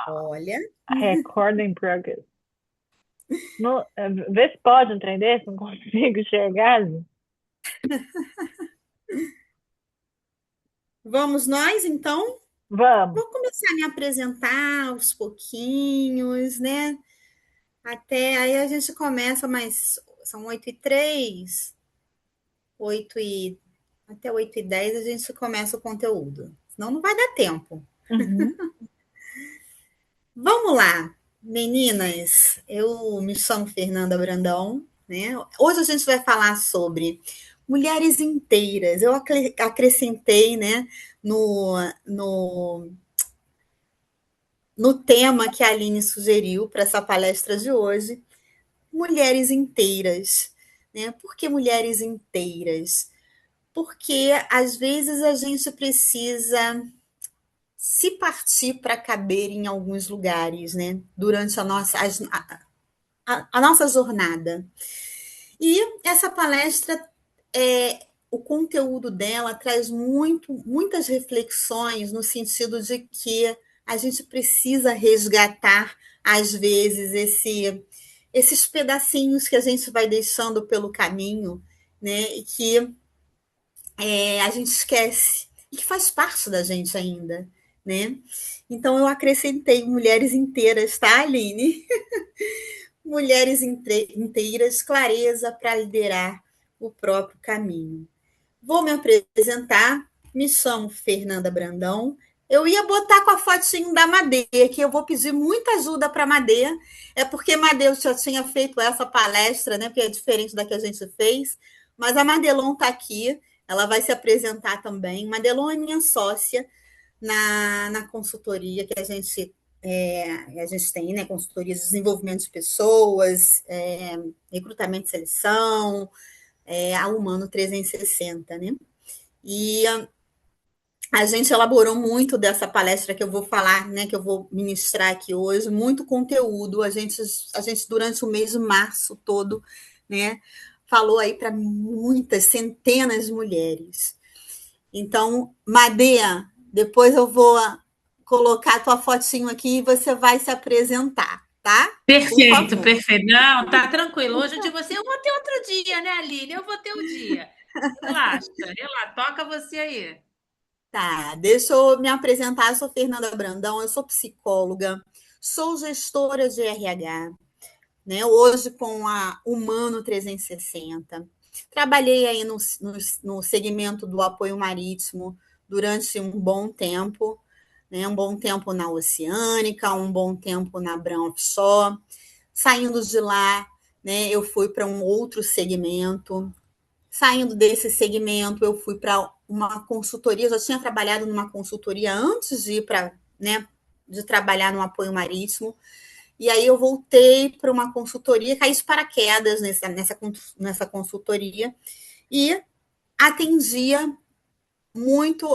Olha, Recording progress. Vê se pode um trem desse, não consigo chegar. vamos nós então? Vamos. Vou começar a me apresentar aos pouquinhos, né? Até aí a gente começa, mas são 8h03, 8 e até 8h10 a gente começa o conteúdo. Senão não vai dar tempo. Uhum. Vamos lá, meninas. Eu me chamo Fernanda Brandão, né? Hoje a gente vai falar sobre mulheres inteiras. Eu acrescentei, né, no, no, no tema que a Aline sugeriu para essa palestra de hoje, mulheres inteiras. Né? Por que mulheres inteiras? Porque às vezes a gente precisa se partir para caber em alguns lugares, né? Durante a nossa jornada. E essa palestra, o conteúdo dela traz muitas reflexões no sentido de que a gente precisa resgatar, às vezes, esses pedacinhos que a gente vai deixando pelo caminho, né? E que a gente esquece, e que faz parte da gente ainda, né? Então eu acrescentei mulheres inteiras, tá, Aline? Mulheres inteiras, clareza para liderar o próprio caminho. Vou me apresentar, me chamo Fernanda Brandão. Eu ia botar com a fotinho da Madê, que eu vou pedir muita ajuda para a Madê, é porque Madê já tinha feito essa palestra, né? Porque é diferente da que a gente fez, mas a Madelon está aqui, ela vai se apresentar também. Madelon é minha sócia na consultoria que a gente tem, né? Consultoria de desenvolvimento de pessoas, recrutamento e seleção, a Humano 360, né? E a gente elaborou muito dessa palestra que eu vou falar, né, que eu vou ministrar aqui hoje, muito conteúdo. A gente durante o mês de março todo, né, falou aí para muitas centenas de mulheres. Então, Madeia, depois eu vou colocar a tua fotinho aqui e você vai se apresentar, tá? Por Perfeito, favor. perfeito. Não, tá tranquilo. Hoje de você, eu vou ter outro dia, né, Aline? Eu vou ter o dia. Relaxa, relaxa, toca você aí. Tá, deixa eu me apresentar. Eu sou Fernanda Brandão, eu sou psicóloga, sou gestora de RH, né? Hoje com a Humano 360. Trabalhei aí no segmento do apoio marítimo durante um bom tempo, né? Um bom tempo na Oceânica, um bom tempo na Bram Offshore. Saindo de lá, né, eu fui para um outro segmento. Saindo desse segmento, eu fui para uma consultoria. Eu já tinha trabalhado numa consultoria antes de ir para, né, de trabalhar no apoio marítimo. E aí eu voltei para uma consultoria, caí de paraquedas nessa consultoria e atendia muito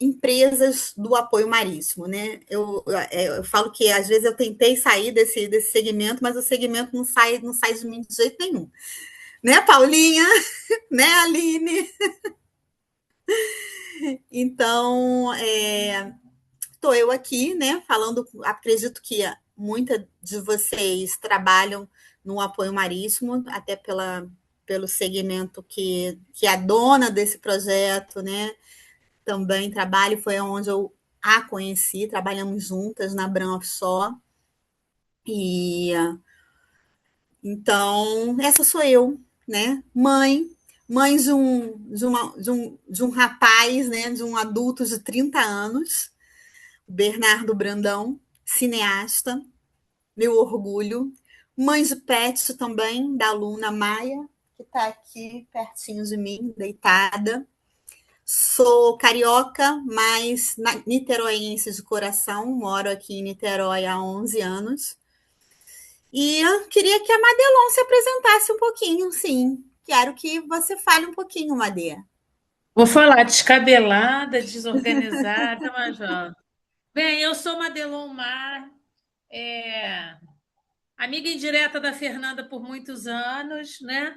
empresas do apoio marítimo, né? Eu falo que às vezes eu tentei sair desse segmento, mas o segmento não sai de mim de jeito nenhum. Né, Paulinha? Né, Aline? Então, estou eu aqui, né, falando, acredito que muitas de vocês trabalham no apoio marítimo, até pelo segmento que é a dona desse projeto, né, também trabalha, foi onde eu a conheci, trabalhamos juntas na Bram Offshore, e então, essa sou eu, né, mãe de um rapaz, né, de um adulto de 30 anos, Bernardo Brandão, cineasta, meu orgulho. Mãe de pet também, da aluna Maia, que está aqui pertinho de mim, deitada. Sou carioca, mas niteroense de coração, moro aqui em Niterói há 11 anos. E eu queria que a Madelon se apresentasse um pouquinho, sim. Quero que você fale um pouquinho, Madê. Vou falar descabelada, desorganizada, mas ó. Bem, eu sou Madelon Mar, é, amiga indireta da Fernanda por muitos anos, né?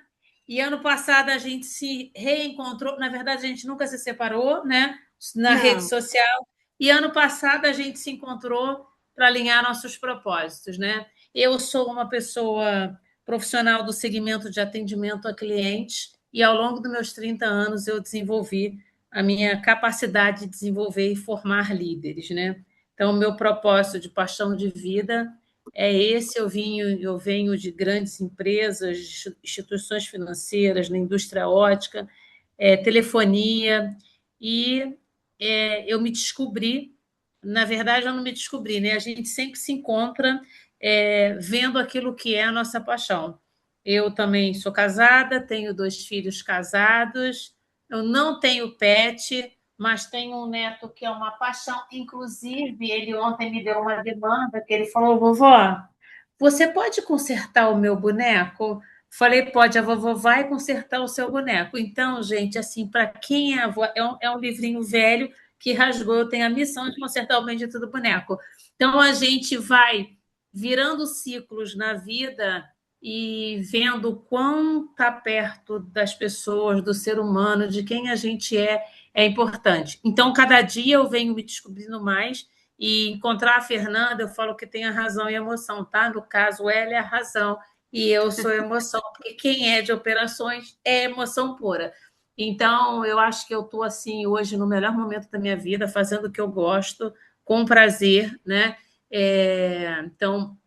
E ano passado a gente se reencontrou, na verdade a gente nunca se separou, né? Na rede Não. social. E ano passado a gente se encontrou para alinhar nossos propósitos, né? Eu sou uma pessoa profissional do segmento de atendimento a clientes e, ao longo dos meus 30 anos, eu desenvolvi a minha capacidade de desenvolver e formar líderes, né? Então, o meu propósito de paixão de vida é esse. Eu venho de grandes empresas, de instituições financeiras, na indústria ótica, telefonia, e eu me descobri, na verdade, eu não me descobri, né? A gente sempre se encontra vendo aquilo que é a nossa paixão. Eu também sou casada, tenho 2 filhos casados, eu não tenho pet, mas tenho um neto que é uma paixão. Inclusive, ele ontem me deu uma demanda que ele falou: vovó, você pode consertar o meu boneco? Falei: pode, a vovó vai consertar o seu boneco. Então, gente, assim, para quem é avó, é um livrinho velho que rasgou, eu tenho a missão de consertar o bendito do boneco. Então, a gente vai virando ciclos na vida e vendo o quão está perto das pessoas, do ser humano, de quem a gente é importante. Então, cada dia eu venho me descobrindo mais, e encontrar a Fernanda, eu falo que tem a razão e a emoção, tá? No caso, ela é a razão e eu sou a emoção, porque quem é de operações é emoção pura. Então, eu acho que eu estou, assim, hoje, no melhor momento da minha vida, fazendo o que eu gosto, com prazer, né? Então,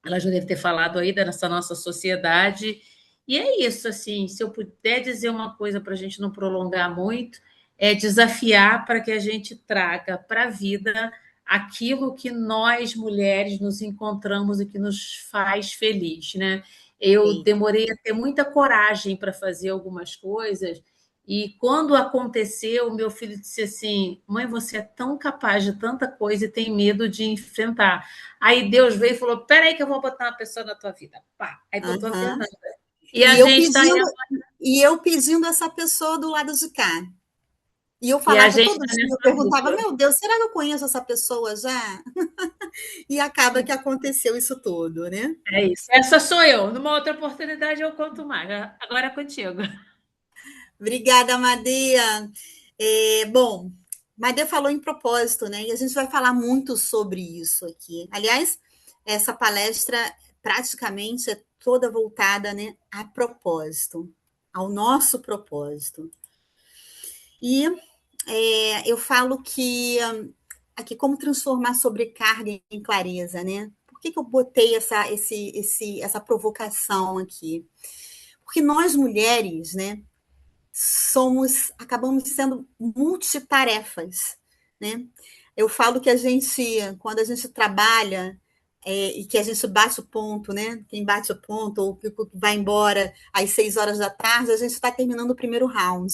ela já deve ter falado aí dessa nossa sociedade. E é isso, assim, se eu puder dizer uma coisa para a gente não prolongar muito, é desafiar para que a gente traga para a vida aquilo que nós, mulheres, nos encontramos e que nos faz feliz, né? Eu Sim. demorei a ter muita coragem para fazer algumas coisas, e quando aconteceu, meu filho disse assim: mãe, você é tão capaz de tanta coisa e tem medo de enfrentar. Aí Deus veio e falou: peraí, que eu vou botar uma pessoa na tua vida. Pá, aí botou a Aham. Fernanda. E a E eu gente está pedindo, e eu pedindo essa pessoa do lado de cá. E eu e a falava gente todo tá dia, eu nessa perguntava, luta. meu Deus, será que eu conheço essa pessoa já? E acaba que aconteceu isso tudo, né? É isso. Essa sou eu. Numa outra oportunidade eu conto mais. Agora é contigo. Obrigada, Madeia. Bom, Madeia falou em propósito, né? E a gente vai falar muito sobre isso aqui. Aliás, essa palestra praticamente é toda voltada, né, a propósito, ao nosso propósito. E eu falo que aqui como transformar sobrecarga em clareza, né? Por que eu botei essa provocação aqui? Porque nós mulheres, né, acabamos sendo multitarefas, né? Eu falo que quando a gente trabalha e que a gente bate o ponto, né? Quem bate o ponto ou que vai embora às 6 horas da tarde, a gente está terminando o primeiro round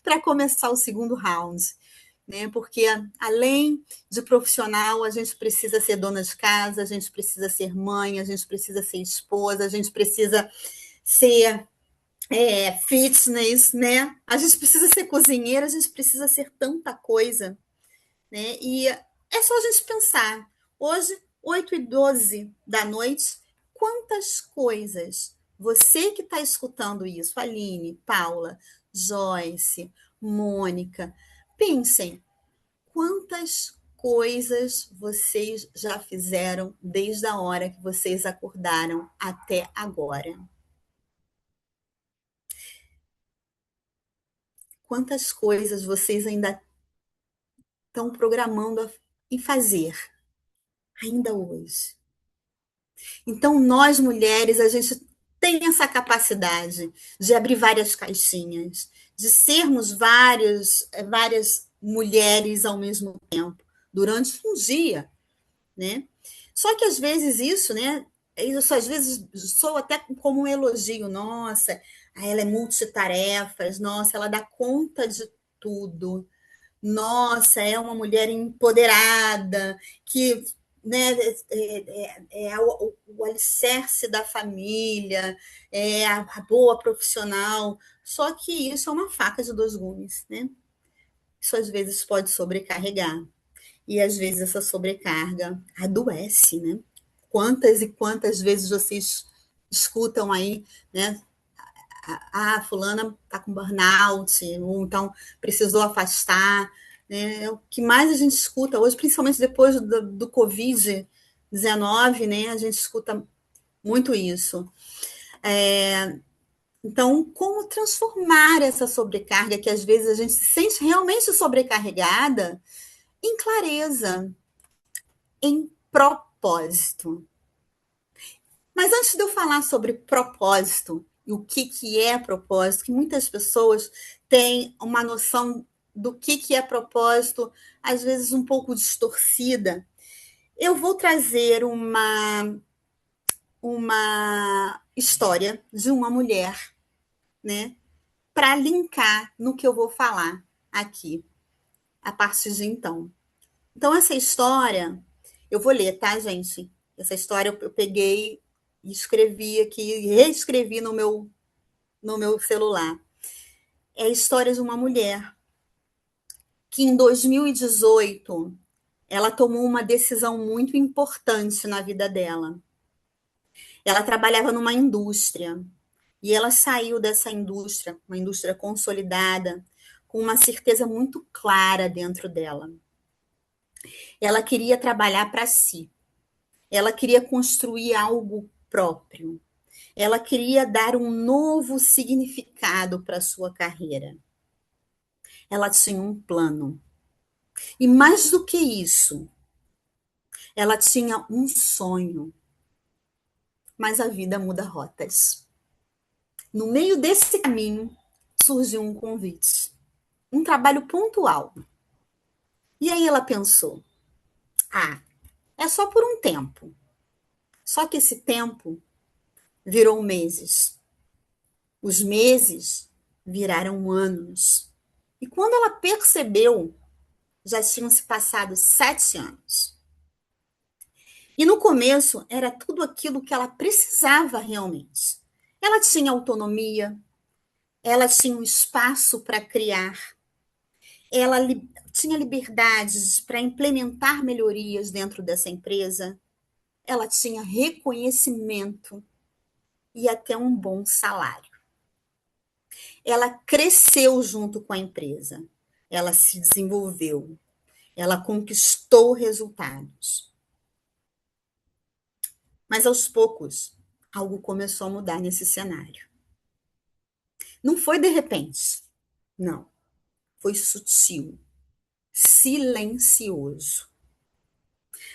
para começar o segundo round, né? Porque além de profissional, a gente precisa ser dona de casa, a gente precisa ser mãe, a gente precisa ser esposa, a gente precisa ser fitness, né? A gente precisa ser cozinheira, a gente precisa ser tanta coisa, né? E é só a gente pensar. Hoje, 8h12 da noite, quantas coisas você que está escutando isso, Aline, Paula, Joyce, Mônica, pensem, quantas coisas vocês já fizeram desde a hora que vocês acordaram até agora? Quantas coisas vocês ainda estão programando em fazer, ainda hoje? Então, nós mulheres, a gente tem essa capacidade de abrir várias caixinhas, de sermos várias mulheres ao mesmo tempo, durante um dia, né? Só que às vezes isso, né? Isso às vezes soa até como um elogio. Nossa, ela é multitarefas, nossa, ela dá conta de tudo. Nossa, é uma mulher empoderada, que, né, o alicerce da família, é a boa profissional. Só que isso é uma faca de dois gumes, né? Isso às vezes pode sobrecarregar. E às vezes essa sobrecarga adoece, né? Quantas e quantas vezes vocês escutam aí, né? Fulana está com burnout, ou então precisou afastar. né? É o que mais a gente escuta hoje, principalmente depois do Covid-19, né? A gente escuta muito isso. Então, como transformar essa sobrecarga, que às vezes a gente se sente realmente sobrecarregada, em clareza, em propósito. Mas antes de eu falar sobre propósito e o que é propósito, que muitas pessoas têm uma noção do que é propósito, às vezes um pouco distorcida, eu vou trazer uma história de uma mulher, né, para linkar no que eu vou falar aqui, a partir de então. Então, essa história, eu vou ler, tá, gente? Essa história eu peguei e escrevi aqui, reescrevi no meu celular. É a história de uma mulher que em 2018 ela tomou uma decisão muito importante na vida dela. Ela trabalhava numa indústria e ela saiu dessa indústria, uma indústria consolidada, com uma certeza muito clara dentro dela. Ela queria trabalhar para si. Ela queria construir algo próprio. Ela queria dar um novo significado para a sua carreira. Ela tinha um plano. E mais do que isso, ela tinha um sonho. Mas a vida muda rotas. No meio desse caminho, surgiu um convite. Um trabalho pontual. E aí ela pensou: ah, é só por um tempo. Só que esse tempo virou meses. Os meses viraram anos. E quando ela percebeu, já tinham se passado 7 anos. E no começo era tudo aquilo que ela precisava realmente. Ela tinha autonomia, ela tinha um espaço para criar, ela tinha liberdades para implementar melhorias dentro dessa empresa, ela tinha reconhecimento e até um bom salário. Ela cresceu junto com a empresa, ela se desenvolveu, ela conquistou resultados. Mas aos poucos, algo começou a mudar nesse cenário. Não foi de repente, não. Foi sutil, silencioso.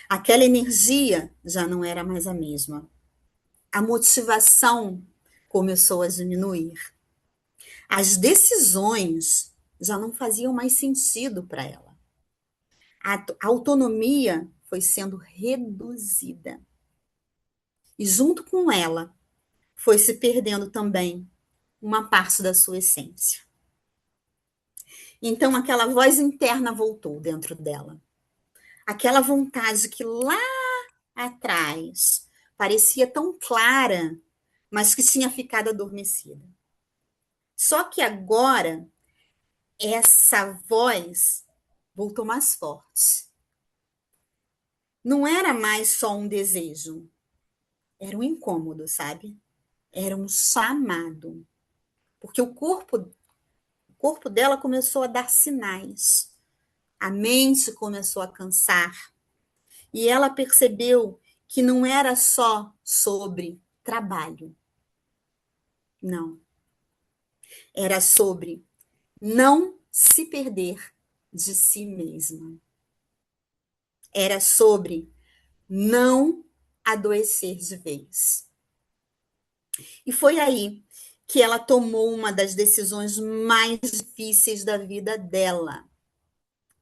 Aquela energia já não era mais a mesma. A motivação começou a diminuir. As decisões já não faziam mais sentido para ela. A autonomia foi sendo reduzida. E junto com ela, foi se perdendo também uma parte da sua essência. Então, aquela voz interna voltou dentro dela. Aquela vontade que lá atrás parecia tão clara, mas que tinha ficado adormecida. Só que agora, essa voz voltou mais forte. Não era mais só um desejo, era um incômodo, sabe? Era um chamado. Porque o corpo dela começou a dar sinais. A mente começou a cansar. E ela percebeu que não era só sobre trabalho. Não. Era sobre não se perder de si mesma. Era sobre não adoecer de vez. E foi aí que ela tomou uma das decisões mais difíceis da vida dela.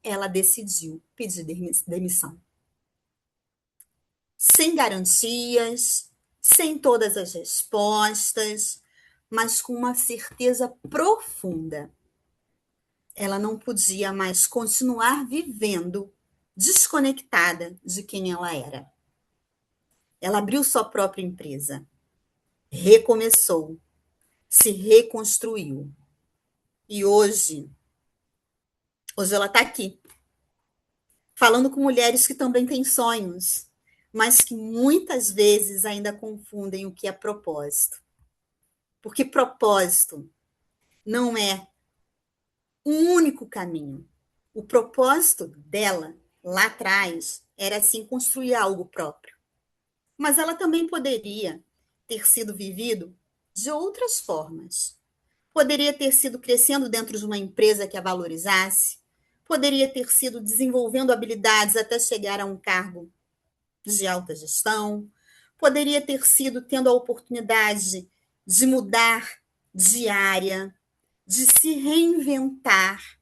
Ela decidiu pedir demissão. Sem garantias, sem todas as respostas, mas com uma certeza profunda. Ela não podia mais continuar vivendo desconectada de quem ela era. Ela abriu sua própria empresa, recomeçou, se reconstruiu. E hoje ela está aqui, falando com mulheres que também têm sonhos, mas que muitas vezes ainda confundem o que é propósito. Porque propósito não é um único caminho. O propósito dela, lá atrás, era assim construir algo próprio. Mas ela também poderia ter sido vivido de outras formas. Poderia ter sido crescendo dentro de uma empresa que a valorizasse, poderia ter sido desenvolvendo habilidades até chegar a um cargo de alta gestão, poderia ter sido tendo a oportunidade de mudar de área, de se reinventar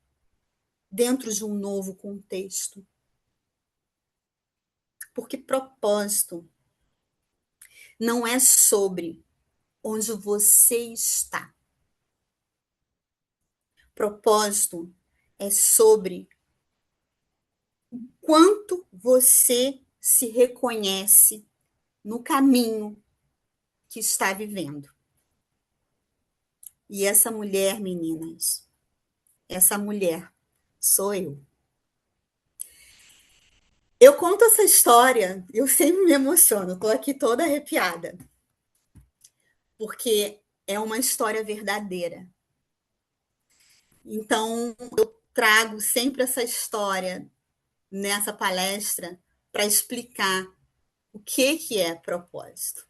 dentro de um novo contexto. Porque propósito não é sobre onde você está. Propósito é sobre quanto você se reconhece no caminho que está vivendo. E essa mulher, meninas, essa mulher sou eu. Eu conto essa história, eu sempre me emociono, estou aqui toda arrepiada, porque é uma história verdadeira. Então, eu trago sempre essa história nessa palestra para explicar o que é propósito.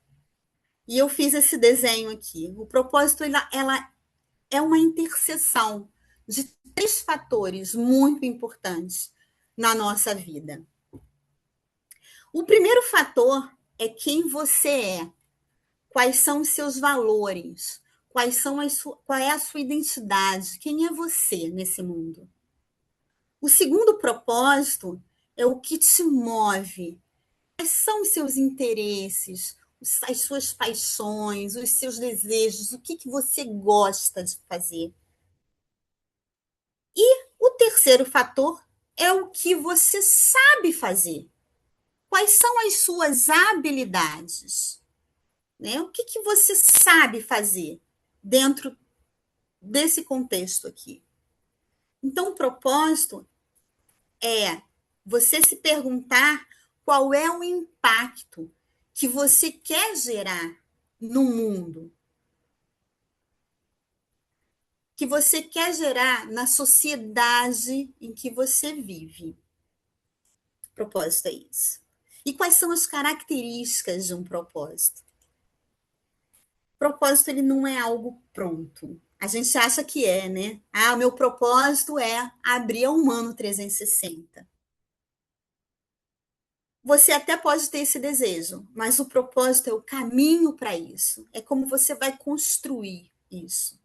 E eu fiz esse desenho aqui. O propósito ela é uma interseção de 3 fatores muito importantes na nossa vida. O primeiro fator é quem você é, quais são os seus valores, qual é a sua identidade, quem é você nesse mundo. O segundo propósito é o que te move, quais são os seus interesses, as suas paixões, os seus desejos, o que você gosta de fazer. E o terceiro fator é o que você sabe fazer. Quais são as suas habilidades? Né? O que você sabe fazer dentro desse contexto aqui? Então, o propósito é você se perguntar qual é o impacto que você quer gerar no mundo, que você quer gerar na sociedade em que você vive. Propósito é isso. E quais são as características de um propósito? Propósito, ele não é algo pronto. A gente acha que é, né? Ah, o meu propósito é abrir a Humano 360. Você até pode ter esse desejo, mas o propósito é o caminho para isso. É como você vai construir isso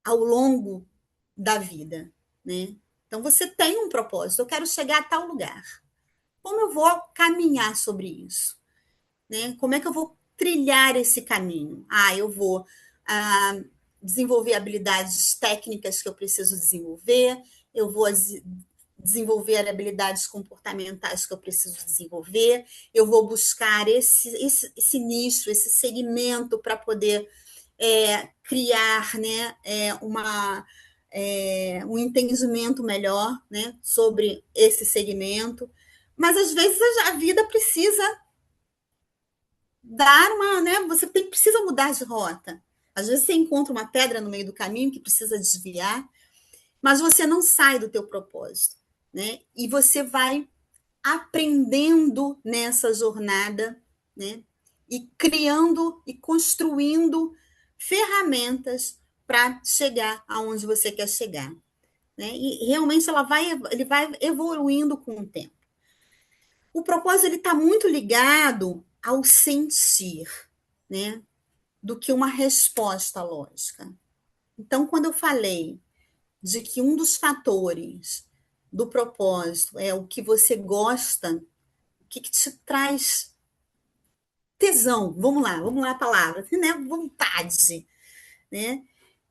ao longo da vida, né? Então você tem um propósito, eu quero chegar a tal lugar. Como eu vou caminhar sobre isso? Né? Como é que eu vou trilhar esse caminho? Eu vou desenvolver habilidades técnicas que eu preciso desenvolver, eu vou desenvolver habilidades comportamentais que eu preciso desenvolver, eu vou buscar esse nicho, esse segmento para poder criar, né, um entendimento melhor, né, sobre esse segmento. Mas às vezes a vida precisa dar né, você precisa mudar de rota. Às vezes você encontra uma pedra no meio do caminho que precisa desviar, mas você não sai do teu propósito, né? E você vai aprendendo nessa jornada, né? E criando e construindo ferramentas para chegar aonde você quer chegar, né? E realmente ele vai evoluindo com o tempo. O propósito ele está muito ligado ao sentir, né? Do que uma resposta lógica. Então, quando eu falei de que um dos fatores do propósito é o que você gosta, o que te traz tesão, vamos lá a palavra, né? Vontade, né?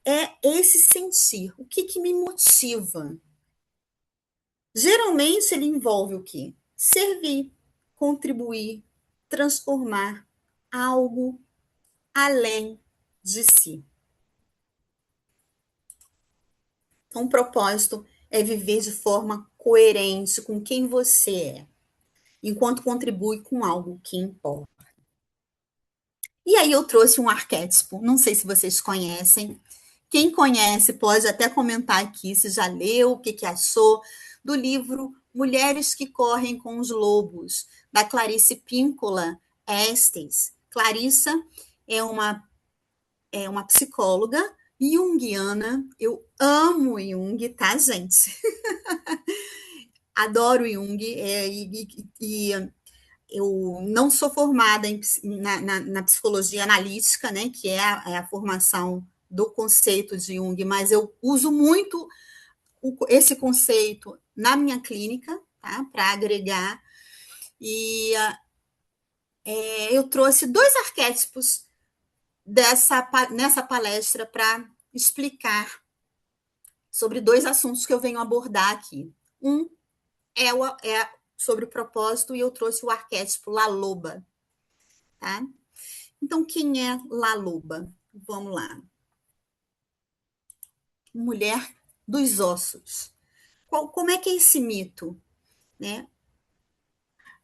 É esse sentir, o que me motiva. Geralmente ele envolve o quê? Servir, contribuir, transformar algo além de si. Então, o propósito é viver de forma coerente com quem você é, enquanto contribui com algo que importa. E aí eu trouxe um arquétipo, não sei se vocês conhecem, Quem conhece pode até comentar aqui se já leu, o que achou do livro Mulheres que Correm com os Lobos, da Clarice Píncola Estes. Clarissa é uma psicóloga junguiana. Eu amo Jung, tá, gente? Adoro Jung, e eu não sou formada na psicologia analítica, né, que é a formação do conceito de Jung, mas eu uso muito esse conceito na minha clínica, tá, para agregar, e eu trouxe 2 arquétipos nessa palestra para explicar sobre 2 assuntos que eu venho abordar aqui. Um é sobre o propósito, e eu trouxe o arquétipo La Loba, tá? Então, quem é La Loba? Vamos lá. Mulher dos ossos. Como é que é esse mito? Né?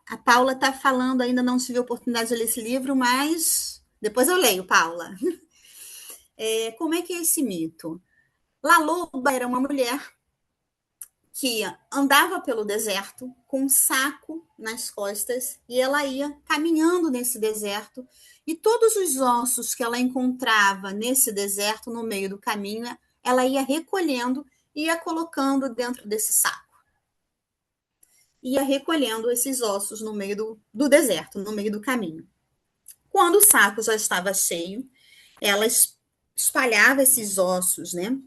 A Paula está falando, ainda não tive a oportunidade de ler esse livro, mas depois eu leio, Paula. Como é que é esse mito? La Loba era uma mulher que andava pelo deserto com um saco nas costas, e ela ia caminhando nesse deserto, e todos os ossos que ela encontrava nesse deserto, no meio do caminho, ela ia recolhendo e ia colocando dentro desse saco. Ia recolhendo esses ossos no meio do deserto, no meio do caminho. Quando o saco já estava cheio, ela espalhava esses ossos, né,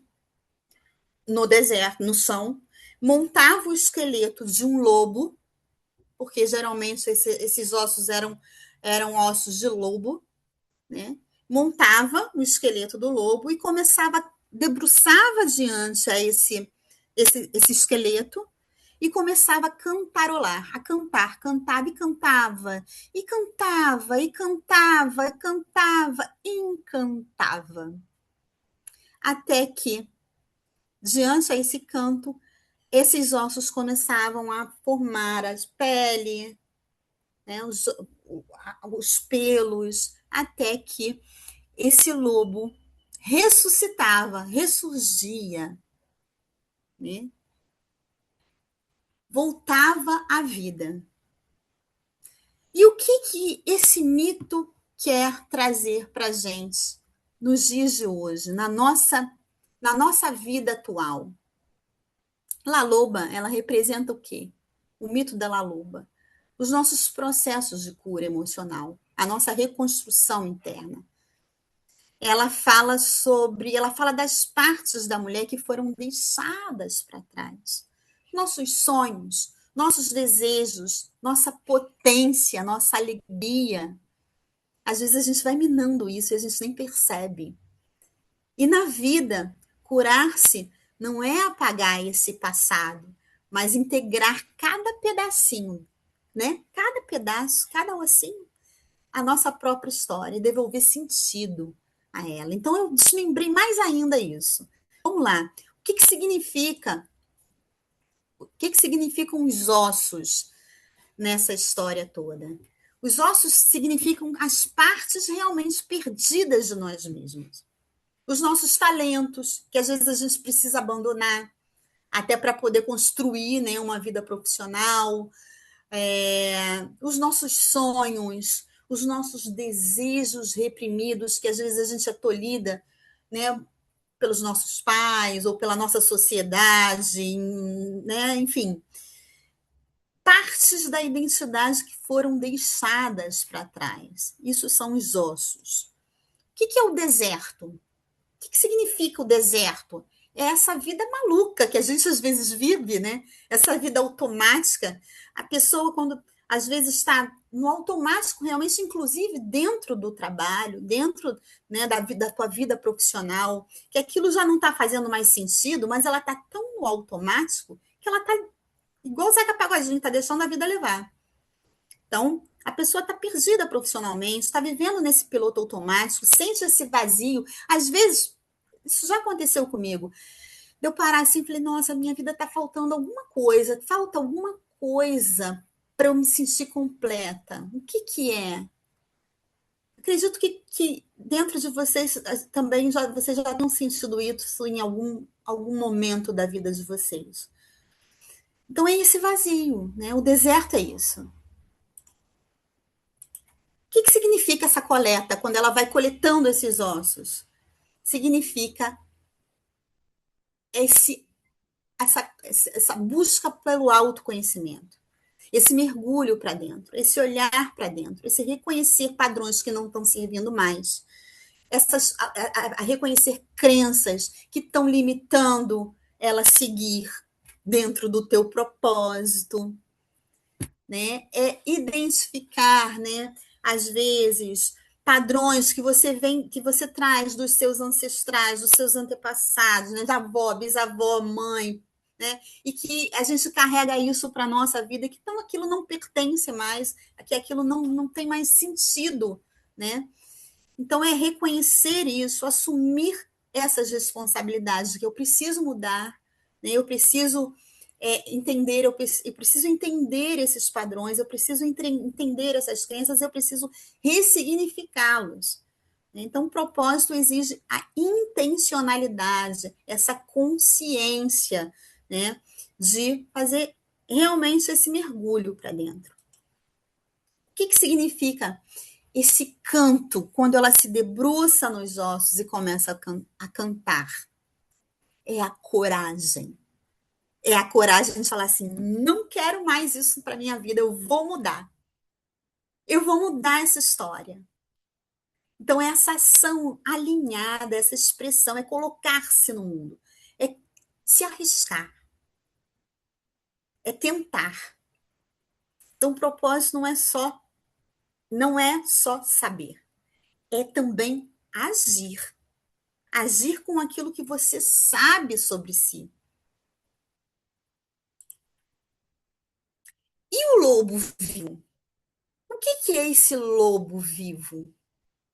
no deserto, no chão, montava o esqueleto de um lobo, porque geralmente esses ossos eram ossos de lobo, né? Montava o esqueleto do lobo e debruçava diante a esse esqueleto, e começava a cantarolar, a cantar, cantava e cantava, e cantava, e cantava, e cantava, e encantava. Até que, diante a esse canto, esses ossos começavam a formar a pele, né, os pelos, até que esse lobo ressuscitava, ressurgia, né? Voltava à vida. E o que esse mito quer trazer para a gente nos dias de hoje, na nossa vida atual? La Loba, ela representa o quê? O mito da La Loba. Os nossos processos de cura emocional, a nossa reconstrução interna. Ela fala das partes da mulher que foram deixadas para trás. Nossos sonhos, nossos desejos, nossa potência, nossa alegria. Às vezes a gente vai minando isso e a gente nem percebe. E na vida, curar-se não é apagar esse passado, mas integrar cada pedacinho, né? Cada pedaço, cada ossinho, a nossa própria história, e devolver sentido a ela. Então eu desmembrei mais ainda isso. Vamos lá. O que significa? O que significam os ossos nessa história toda? Os ossos significam as partes realmente perdidas de nós mesmos. Os nossos talentos, que às vezes a gente precisa abandonar, até para poder construir, né, uma vida profissional, os nossos sonhos, os nossos desejos reprimidos, que às vezes a gente é tolhida, né, pelos nossos pais ou pela nossa sociedade, né, enfim. Partes da identidade que foram deixadas para trás. Isso são os ossos. O que é o deserto? O que significa o deserto? É essa vida maluca que a gente às vezes vive, né? Essa vida automática. A pessoa, quando às vezes está no automático, realmente, inclusive dentro do trabalho, dentro, né, da tua vida profissional, que aquilo já não está fazendo mais sentido, mas ela está tão no automático que ela está igual o Zeca Pagodinho, está deixando a vida levar. Então, a pessoa está perdida profissionalmente, está vivendo nesse piloto automático, sente esse vazio. Às vezes, isso já aconteceu comigo. Eu parar assim e falei, nossa, minha vida está faltando alguma coisa, falta alguma coisa para eu me sentir completa. O que é? Acredito que dentro de vocês também vocês já tenham sentido isso em algum momento da vida de vocês. Então é esse vazio, né? O deserto é isso. O que significa essa coleta quando ela vai coletando esses ossos? Significa essa busca pelo autoconhecimento, esse mergulho para dentro, esse olhar para dentro, esse reconhecer padrões que não estão servindo mais, a reconhecer crenças que estão limitando ela seguir dentro do teu propósito, né? É identificar, né? Às vezes padrões que você traz dos seus ancestrais, dos seus antepassados, né? Da avó, bisavó, mãe, né? E que a gente carrega isso para a nossa vida, que então aquilo não pertence mais, que aquilo não tem mais sentido, né? Então é reconhecer isso, assumir essas responsabilidades, que eu preciso mudar, né? Eu preciso entender, eu preciso entender esses padrões, eu preciso entender essas crenças, eu preciso ressignificá-los. Então, o propósito exige a intencionalidade, essa consciência, né, de fazer realmente esse mergulho para dentro. O que significa esse canto, quando ela se debruça nos ossos e começa a cantar? É a coragem. É a coragem de falar assim, não quero mais isso para minha vida, eu vou mudar. Eu vou mudar essa história. Então, essa ação alinhada, essa expressão, é colocar-se no mundo, é se arriscar, é tentar. Então, o propósito não é só saber, é também agir. Agir com aquilo que você sabe sobre si. E o lobo vivo? O que é esse lobo vivo?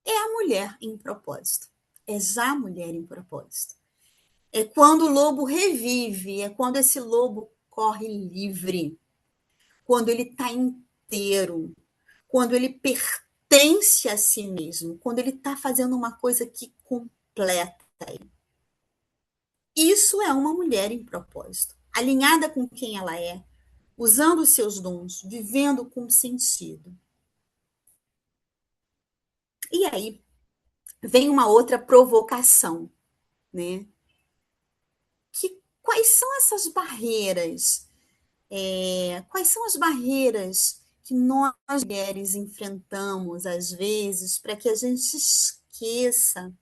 É a mulher em propósito. É já a mulher em propósito. É quando o lobo revive, é quando esse lobo corre livre, quando ele está inteiro, quando ele pertence a si mesmo, quando ele está fazendo uma coisa que completa ele. Isso é uma mulher em propósito, alinhada com quem ela é, usando os seus dons, vivendo com sentido. E aí vem uma outra provocação, né? Quais são essas barreiras? Quais são as barreiras que nós, mulheres, enfrentamos, às vezes, para que a gente esqueça,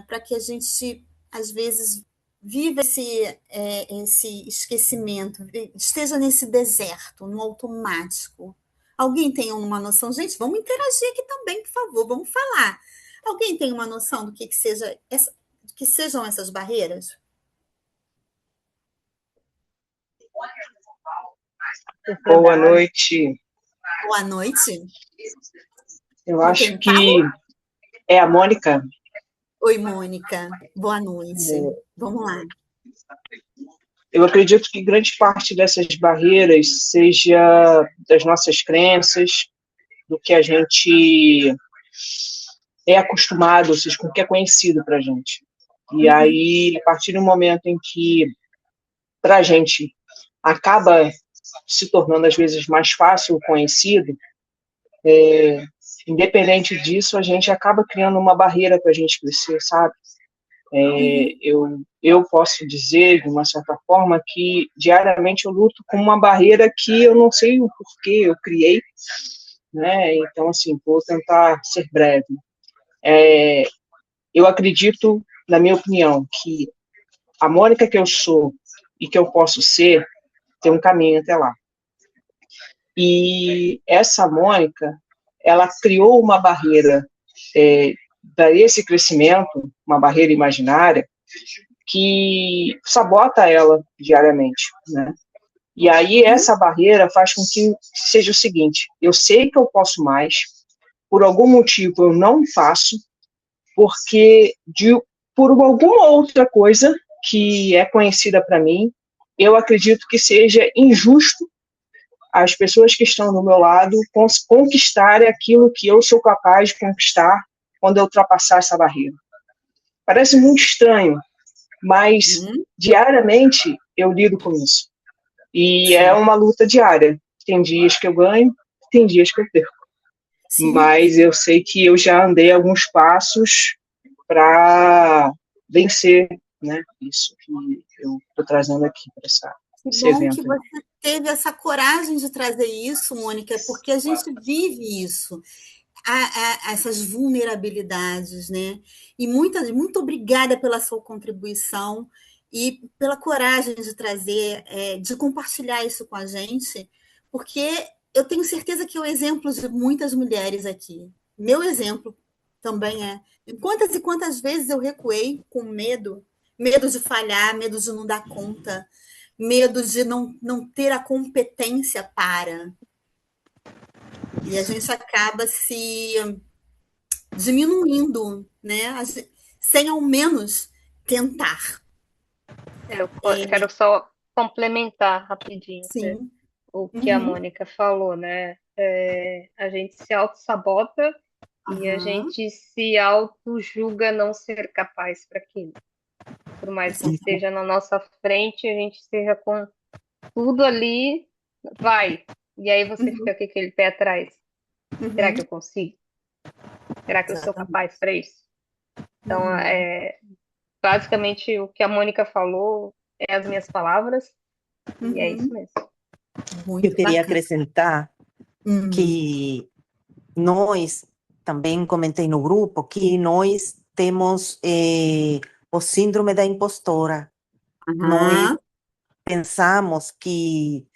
para que a gente, às vezes, viva esse esquecimento, esteja nesse deserto, no automático. Alguém tem uma noção? Gente, vamos interagir aqui também, por favor, vamos falar. Alguém tem uma noção do que sejam essas barreiras? Boa noite. Boa noite. Eu acho que é a Mônica. Oi, Mônica. Boa noite. Vamos lá. Eu acredito que grande parte dessas barreiras seja das nossas crenças, do que a gente é acostumado, ou seja, com o que é conhecido para a gente. E aí, a partir do momento em que, para a gente, acaba se tornando, às vezes, mais fácil o conhecido, independente disso, a gente acaba criando uma barreira para a gente crescer, sabe? Eu posso dizer, de uma certa forma, que diariamente eu luto com uma barreira que eu não sei o porquê eu criei, né? Então, assim, vou tentar ser breve. Eu acredito, na minha opinião, que a Mônica que eu sou e que eu posso ser tem um caminho até lá. E essa Mônica, ela criou uma barreira para esse crescimento, uma barreira imaginária, que sabota ela diariamente, né? E aí essa barreira faz com que seja o seguinte: eu sei que eu posso mais, por algum motivo eu não faço, porque por alguma outra coisa que é conhecida para mim, eu acredito que seja injusto as pessoas que estão do meu lado conquistarem aquilo que eu sou capaz de conquistar quando eu ultrapassar essa barreira. Parece muito estranho, mas diariamente eu lido com isso. E é uma luta diária. Tem dias que eu ganho, tem dias que eu perco. Sim. Mas eu sei que eu já andei alguns passos para vencer, né? Isso que eu estou trazendo aqui para esse Que bom evento. que você teve essa coragem de trazer isso, Mônica, porque a gente vive isso, essas vulnerabilidades, né? E muito obrigada pela sua contribuição e pela coragem de trazer, de compartilhar isso com a gente, porque eu tenho certeza que é o exemplo de muitas mulheres aqui. Meu exemplo também é. Quantas e quantas vezes eu recuei com medo, medo de falhar, medo de não dar conta, medo de não ter a competência para. E a gente acaba se diminuindo, né? Sem ao menos tentar. Eu quero só complementar rapidinho Sim. o que a Mônica falou, né? A gente se auto-sabota e a gente se auto-julga não ser capaz para aquilo. Por mais que esteja na nossa frente, a gente esteja com tudo ali, vai. E aí você fica com aquele pé atrás. Será que eu consigo? Será que eu sou capaz para isso? Então, basicamente, o que a Mônica falou é as minhas palavras, e é isso mesmo. Muito Eu queria bacana. acrescentar que nós, também comentei no grupo, que nós temos o síndrome da impostora. Nós pensamos que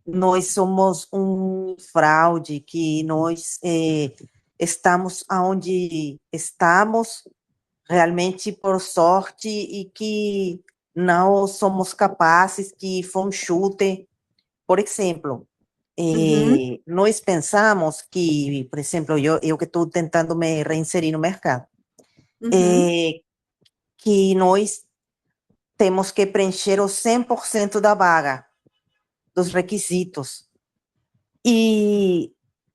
nós somos um fraude, que nós estamos onde estamos realmente por sorte e que não somos capazes, que foi um chute. Por exemplo, nós pensamos que, por exemplo, eu que estou tentando me reinserir no mercado, que nós temos que preencher o 100% da vaga, dos requisitos. E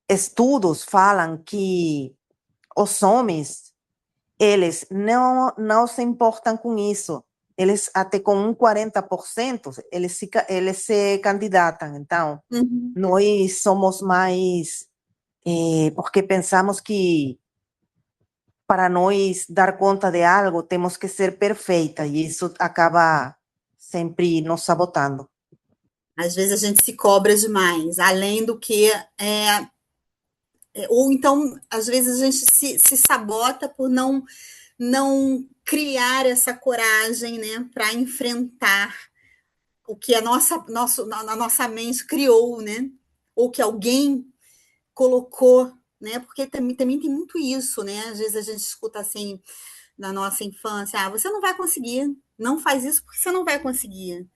estudos falam que os homens, eles não se importam com isso. Eles, até com 40%, eles se candidatam. Então, nós somos mais... porque pensamos que para nós dar conta de algo, temos que ser perfeita, e isso acaba sempre nos sabotando. Às vezes a gente se cobra demais, além do que... ou então, às vezes a gente se sabota por não criar essa coragem, né, para enfrentar o que a nossa mente criou, né, ou que alguém colocou, né, porque também tem muito isso, né, às vezes a gente escuta assim, na nossa infância, você não vai conseguir, não faz isso porque você não vai conseguir.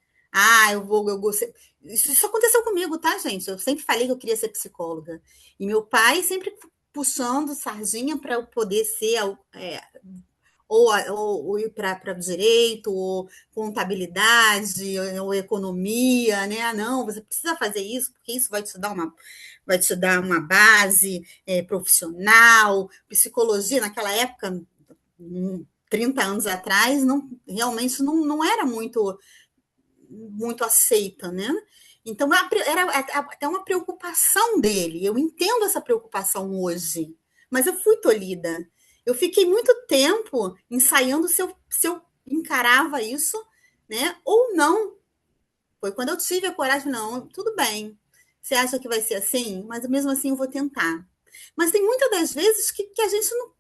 Eu vou ser... Isso aconteceu comigo, tá, gente? Eu sempre falei que eu queria ser psicóloga. E meu pai sempre puxando sardinha para eu poder ser ou ir para direito, ou contabilidade, ou economia, né? Não, você precisa fazer isso, porque isso vai te dar uma base profissional, psicologia naquela época, 30 anos atrás, realmente não era muito aceita, né? Então, era até uma preocupação dele. Eu entendo essa preocupação hoje, mas eu fui tolhida. Eu fiquei muito tempo ensaiando se eu encarava isso, né? Ou não. Foi quando eu tive a coragem, não, tudo bem. Você acha que vai ser assim? Mas mesmo assim eu vou tentar. Mas tem muitas das vezes que a gente não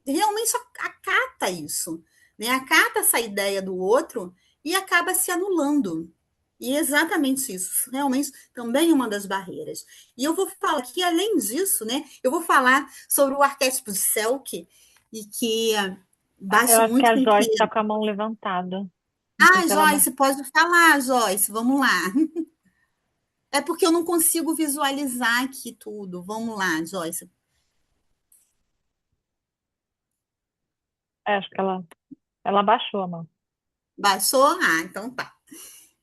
realmente acata isso, né? Acata essa ideia do outro e acaba se anulando. E é exatamente isso, realmente também é uma das barreiras. E eu vou falar que, além disso, né, eu vou falar sobre o arquétipo de Selke, e que bate Eu acho muito que a com Joyce está com a mão levantada. Joyce, pode falar, Joyce, vamos lá. É porque eu não consigo visualizar aqui tudo. Vamos lá, Joyce. Acho que ela baixou a mão. Baixou? Então tá.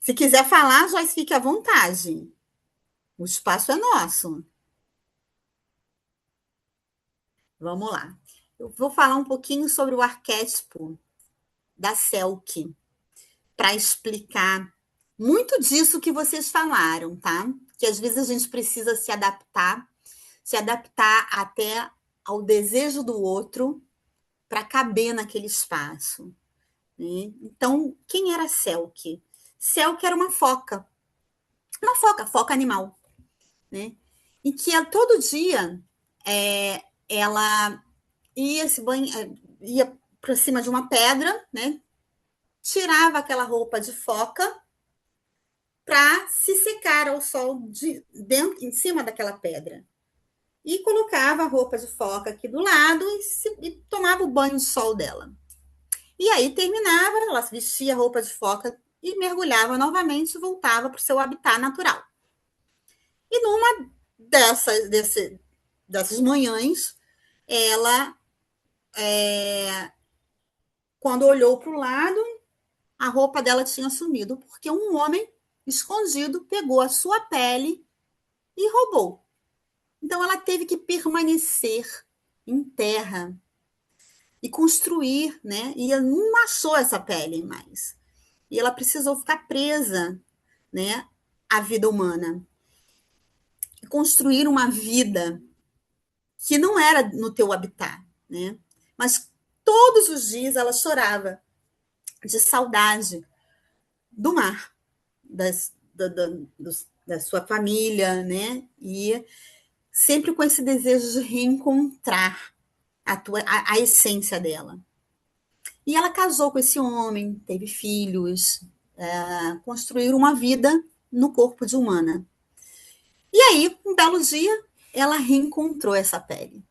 Se quiser falar, Joyce, fique à vontade. O espaço é nosso. Vamos lá. Eu vou falar um pouquinho sobre o arquétipo da Selkie, para explicar muito disso que vocês falaram, tá? Que às vezes a gente precisa se adaptar até ao desejo do outro para caber naquele espaço, né? Então, quem era Selkie? Selkie era uma foca animal, né? E que todo dia ela ia para cima de uma pedra, né? Tirava aquela roupa de foca para se secar ao sol dentro, em cima daquela pedra. E colocava a roupa de foca aqui do lado e tomava o banho de sol dela. E aí terminava, ela vestia a roupa de foca e mergulhava novamente e voltava para o seu habitat natural. E numa dessas manhãs, ela, quando olhou para o lado, a roupa dela tinha sumido, porque um homem escondido pegou a sua pele e roubou. Então, ela teve que permanecer em terra e construir, né? E ela não achou essa pele mais. E ela precisou ficar presa, né, à vida humana. E construir uma vida que não era no teu habitat, né? Mas todos os dias ela chorava de saudade do mar, da sua família, né? E sempre com esse desejo de reencontrar a essência dela. E ela casou com esse homem, teve filhos, construíram uma vida no corpo de humana. E aí, um belo dia, ela reencontrou essa pele,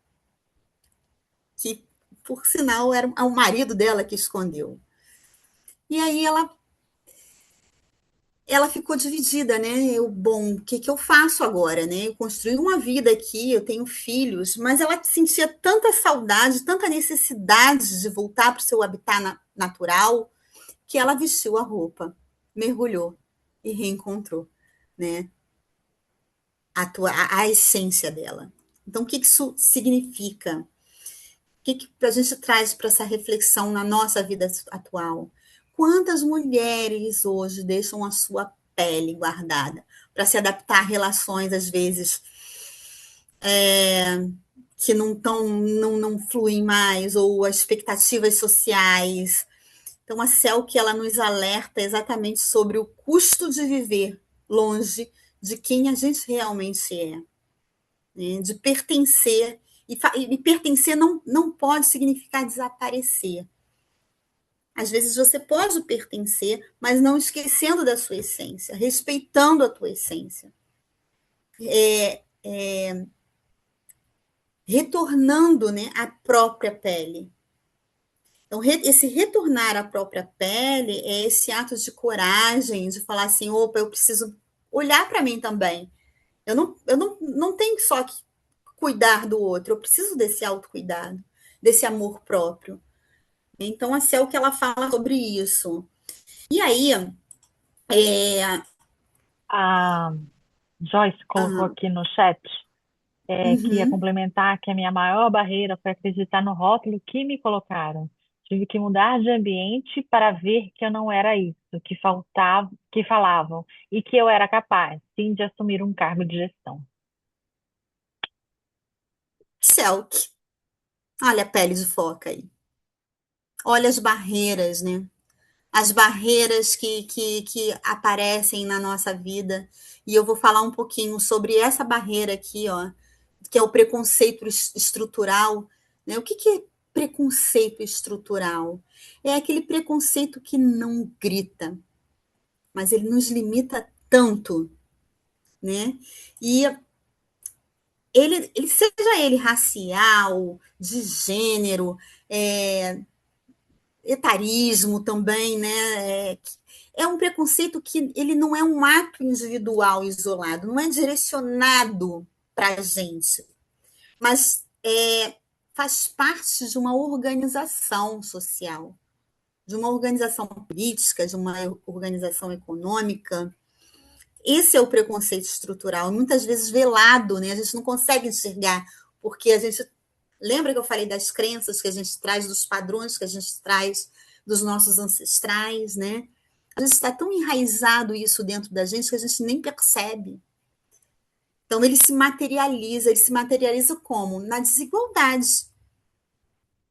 que, por sinal, era o marido dela que escondeu. E aí ela ficou dividida, né? O que eu faço agora, né? Eu construí uma vida aqui, eu tenho filhos, mas ela sentia tanta saudade, tanta necessidade de voltar para o seu habitat natural, que ela vestiu a roupa, mergulhou e reencontrou, né? A essência dela. Então, o que isso significa? O que a gente traz para essa reflexão na nossa vida atual? Quantas mulheres hoje deixam a sua pele guardada para se adaptar a relações, às vezes, que não fluem mais, ou as expectativas sociais. Então, a Selkie, ela nos alerta exatamente sobre o custo de viver longe de quem a gente realmente é, né? De pertencer, e pertencer não pode significar desaparecer. Às vezes você pode pertencer, mas não esquecendo da sua essência, respeitando a tua essência. Retornando, né, à própria pele. Então, esse retornar à própria pele é esse ato de coragem, de falar assim, opa, eu preciso olhar para mim também. Eu não tenho só que cuidar do outro, eu preciso desse autocuidado, desse amor próprio. Então, a Cel que ela fala sobre isso. E aí, A Joyce colocou aqui no chat que ia complementar que a minha maior barreira foi acreditar no rótulo que me colocaram. Tive que mudar de ambiente para ver que eu não era isso, que falavam, e que eu era capaz, sim, de assumir um cargo de gestão. Selk, olha a pele de foca aí. Olha as barreiras, né? As barreiras que aparecem na nossa vida. E eu vou falar um pouquinho sobre essa barreira aqui, ó, que é o preconceito estrutural, né? O que é preconceito estrutural? É aquele preconceito que não grita, mas ele nos limita tanto, né? E seja ele racial, de gênero, etarismo também, né? É um preconceito que ele não é um ato individual isolado, não é direcionado para a gente, mas faz parte de uma organização social, de uma organização política, de uma organização econômica. esse é o preconceito estrutural, muitas vezes velado, né? A gente não consegue enxergar, porque a gente... Lembra que eu falei das crenças que a gente traz, dos padrões que a gente traz dos nossos ancestrais, né? A gente está tão enraizado isso dentro da gente que a gente nem percebe. Então, ele se materializa como? Na desigualdade,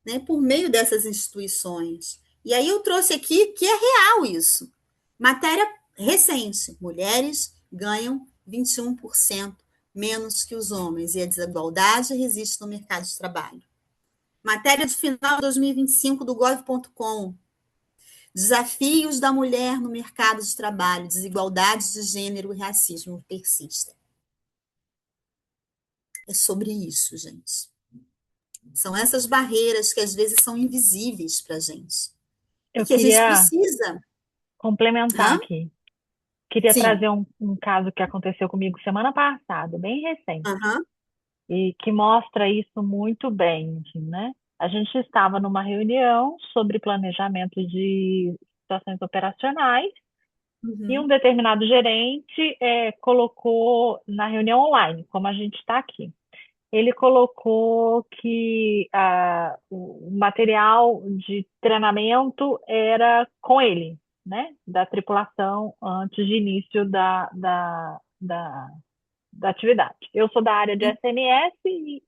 né? Por meio dessas instituições. E aí eu trouxe aqui que é real isso. Matéria recente, mulheres ganham 21% menos que os homens, e a desigualdade resiste no mercado de trabalho. Matéria de final de 2025 do gov.com. Desafios da mulher no mercado de trabalho, desigualdades de gênero e racismo persistem. É sobre isso, gente. São essas barreiras que às vezes são invisíveis para a gente. Eu E que a gente queria precisa... complementar Hã? aqui. Queria Sim. trazer um caso que aconteceu comigo semana passada, bem recente, e que mostra isso muito bem, assim, né? A gente estava numa reunião sobre planejamento de situações operacionais e um determinado gerente colocou na reunião online, como a gente está aqui. Ele colocou que o material de treinamento era com ele, né? Da tripulação antes de início da atividade. Eu sou da área de SMS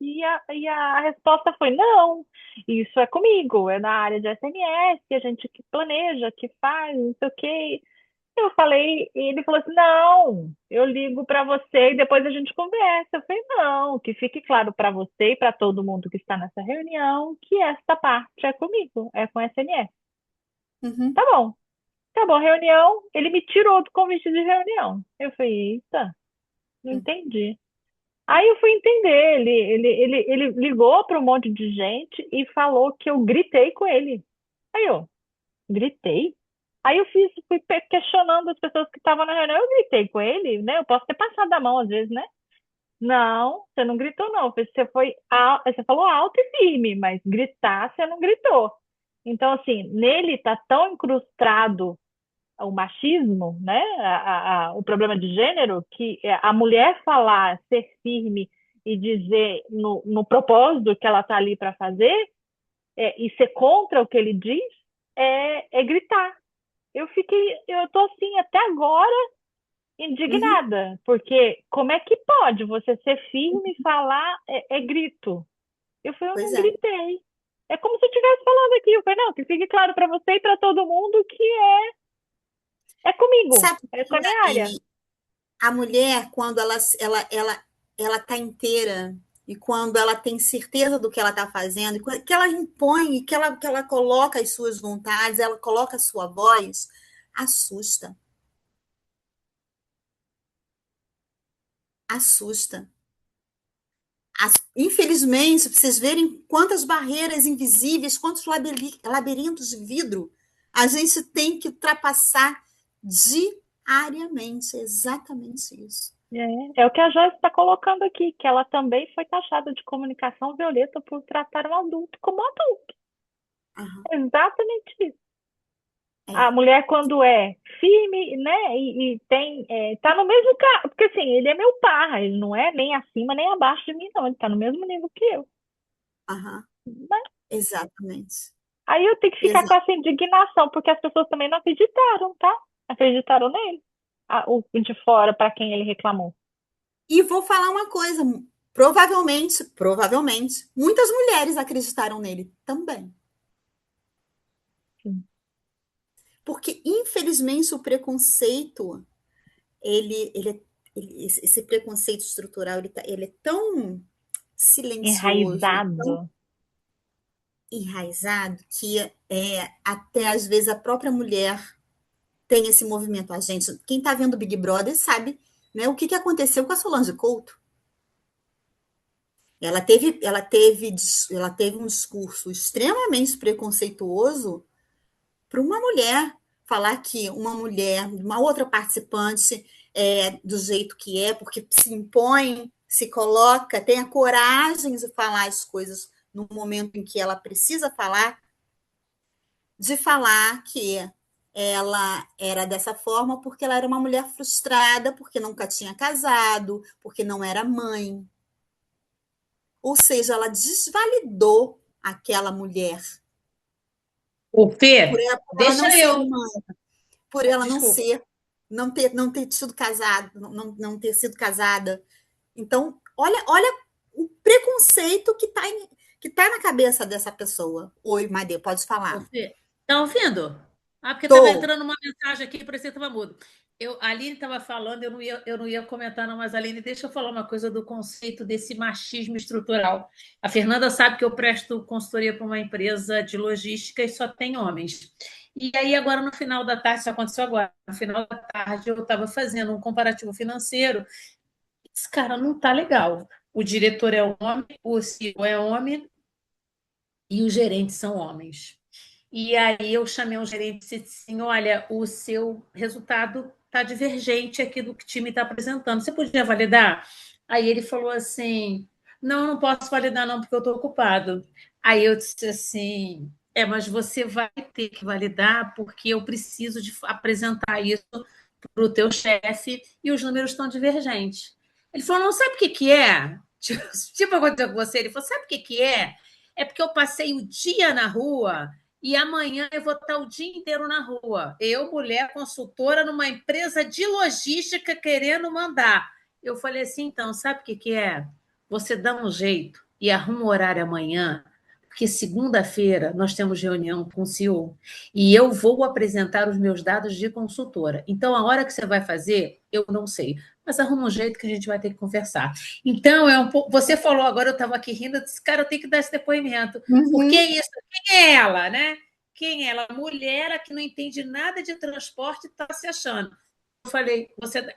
e a resposta foi: não, isso é comigo, é na área de SMS, a gente que planeja, que faz, não sei o quê. Eu falei, e ele falou assim: não, eu ligo para você e depois a gente conversa. Eu falei: não, que fique claro para você e para todo mundo que está nessa reunião que esta parte é comigo, é com SMS. Tá bom. Acabou a reunião, ele me tirou do convite de reunião. Eu falei: eita, não entendi. Aí eu fui entender, ele ligou para um monte de gente e falou que eu gritei com ele. Aí eu, gritei? Aí eu fui questionando as pessoas que estavam na reunião. Eu gritei com ele, né? Eu posso ter passado a mão às vezes, né? Não, você não gritou, não. Você falou alto e firme, mas gritar você não gritou. Então, assim, nele tá tão incrustado o machismo, né? O problema de gênero, que a mulher falar, ser firme e dizer no propósito que ela tá ali para fazer, e ser contra o que ele diz, é gritar. Eu tô assim até agora indignada, porque como é que pode você ser firme e falar grito? Eu falei, eu não gritei. É como se eu estivesse falando aqui. Eu falei, não, que fique claro para você e para todo mundo que é comigo, Sabe, é com a minha área. A mulher, quando ela tá inteira e quando ela tem certeza do que ela está fazendo, que ela impõe, que ela coloca as suas vontades, ela coloca a sua voz, assusta. Assusta. Infelizmente, para vocês verem quantas barreiras invisíveis, quantos labirintos de vidro a gente tem que ultrapassar diariamente. É exatamente isso. É o que a Joyce está colocando aqui, que ela também foi taxada de comunicação violenta por tratar um adulto como adulto. É exatamente isso. A mulher, quando é firme, né, e tá no mesmo carro, porque assim, ele é meu par, ele não é nem acima nem abaixo de mim, não, ele tá no mesmo nível que eu. Mas, exatamente. Aí eu tenho que ficar com essa indignação, porque as pessoas também não acreditaram, tá? Acreditaram nele, o de fora, para quem ele reclamou. E vou falar uma coisa, provavelmente, muitas mulheres acreditaram nele também. Sim. Porque, infelizmente, o preconceito, esse preconceito estrutural, ele é tão silencioso, tão enraizado, que até às vezes a própria mulher tem esse movimento. A gente, quem está vendo Big Brother sabe, né, o que aconteceu com a Solange Couto. Ela teve um discurso extremamente preconceituoso para uma mulher, falar que uma mulher, uma outra participante, do jeito que porque se impõe, se coloca, tem a coragem de falar as coisas no momento em que ela precisa falar, de falar que ela era dessa forma porque ela era uma mulher frustrada, porque nunca tinha casado, porque não era mãe. Ou seja, ela desvalidou aquela mulher O por Fê, ela não deixa ser eu. mãe, por ela Desculpa. não ter sido casada, não ter sido casada. Então, olha o preconceito que tá na cabeça dessa pessoa. Oi, Madê, pode Ô, falar. Fê, tá ouvindo? Ah, porque estava Tô. entrando uma mensagem aqui, parecia que estava mudo. A Aline estava falando, eu não ia comentar, não, mas Aline, deixa eu falar uma coisa do conceito desse machismo estrutural. A Fernanda sabe que eu presto consultoria para uma empresa de logística e só tem homens. E aí, agora, no final da tarde, isso aconteceu agora, no final da tarde, eu estava fazendo um comparativo financeiro. Esse cara não está legal. O diretor é homem, o CEO é homem e os gerentes são homens. E aí eu chamei um gerente e disse assim: olha, o seu resultado está divergente aqui do que o time está apresentando. Você podia validar? Aí ele falou assim: não, não posso validar, não, porque eu estou ocupado. Aí eu disse assim: mas você vai ter que validar, porque eu preciso de apresentar isso para o teu chefe e os números estão divergentes. Ele falou: não sabe o que, que é? Tipo, aconteceu com você. Ele falou: sabe o que, que é? É porque eu passei o dia na rua e amanhã eu vou estar o dia inteiro na rua. Eu, mulher consultora numa empresa de logística querendo mandar. Eu falei assim, então, sabe o que, que é? Você dá um jeito e arruma um horário amanhã, porque segunda-feira nós temos reunião com o CEO e eu vou apresentar os meus dados de consultora. Então, a hora que você vai fazer, eu não sei. Mas arruma um jeito que a gente vai ter que conversar. Então, é um pouco. Você falou agora, eu estava aqui rindo, eu disse, cara, eu tenho que dar esse depoimento. Porque é isso. Quem é ela, né? Quem é ela? Mulher que não entende nada de transporte e está se achando. Eu falei,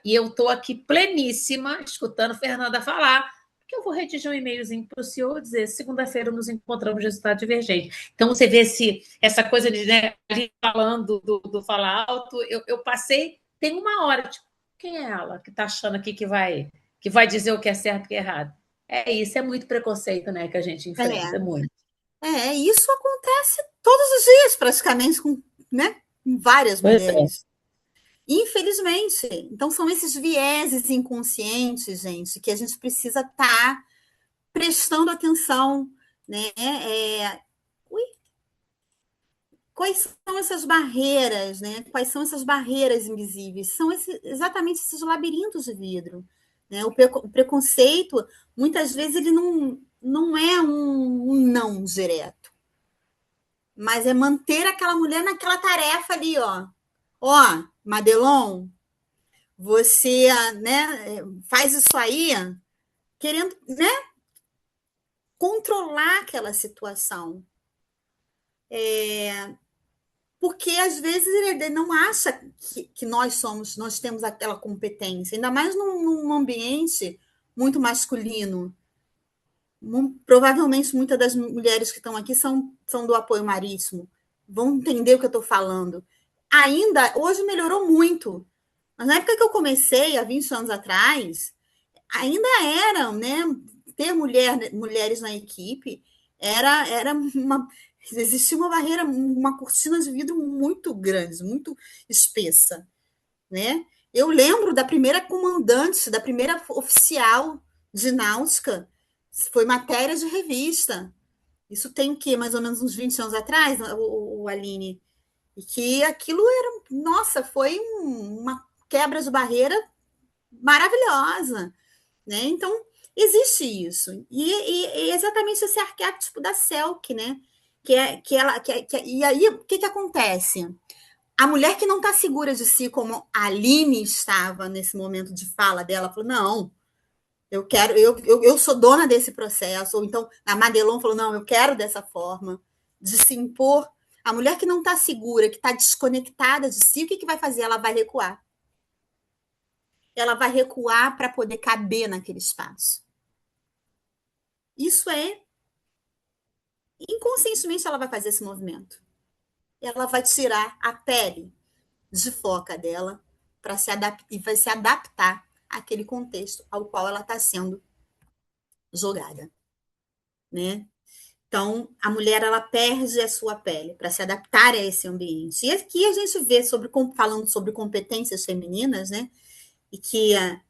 e eu estou aqui pleníssima, escutando Fernanda falar, que eu vou redigir um e-mailzinho para o senhor e dizer: segunda-feira nos encontramos resultado divergente. Então, você vê essa coisa de, né, ali falando do falar alto, eu passei, tem uma hora, tipo, quem é ela que está achando aqui que vai dizer o que é certo e o que é errado? É isso, é muito preconceito, né, que a gente enfrenta, muito. Isso acontece todos os dias, praticamente, né, com várias Pois é. mulheres. Infelizmente. Então, são esses vieses inconscientes, gente, que a gente precisa estar prestando atenção, né? Quais são essas barreiras, né? Quais são essas barreiras invisíveis? São exatamente esses labirintos de vidro. Né? O preconceito, muitas vezes, ele não é um não direto, mas é manter aquela mulher naquela tarefa ali, ó. Ó, Madelon, você, né, faz isso aí, querendo, né, controlar aquela situação. Porque às vezes ele não acha que nós temos aquela competência, ainda mais num ambiente muito masculino. Provavelmente muitas das mulheres que estão aqui são do apoio marítimo, vão entender o que eu estou falando. Ainda, hoje melhorou muito, mas na época que eu comecei, há 20 anos atrás, ainda eram, né? Ter mulheres na equipe era uma. Existia uma barreira, uma cortina de vidro muito grande, muito espessa, né? Eu lembro da primeira comandante, da primeira oficial de náutica, foi matéria de revista. Isso tem o quê? Mais ou menos uns 20 anos atrás, o Aline? E que aquilo era, nossa, foi uma quebra de barreira maravilhosa, né? Então, existe isso. E exatamente esse arquétipo da Selk, né? E aí, o que acontece? A mulher que não está segura de si, como a Aline estava nesse momento de fala dela, falou: não, eu sou dona desse processo. Ou então a Madelon falou: não, eu quero dessa forma, de se impor. A mulher que não está segura, que está desconectada de si, o que vai fazer? Ela vai recuar. Ela vai recuar para poder caber naquele espaço. Isso é inconscientemente ela vai fazer esse movimento. Ela vai tirar a pele de foca dela para se adaptar e vai se adaptar àquele contexto ao qual ela está sendo jogada, né? Então, a mulher ela perde a sua pele para se adaptar a esse ambiente. E aqui a gente vê falando sobre competências femininas, né? E que a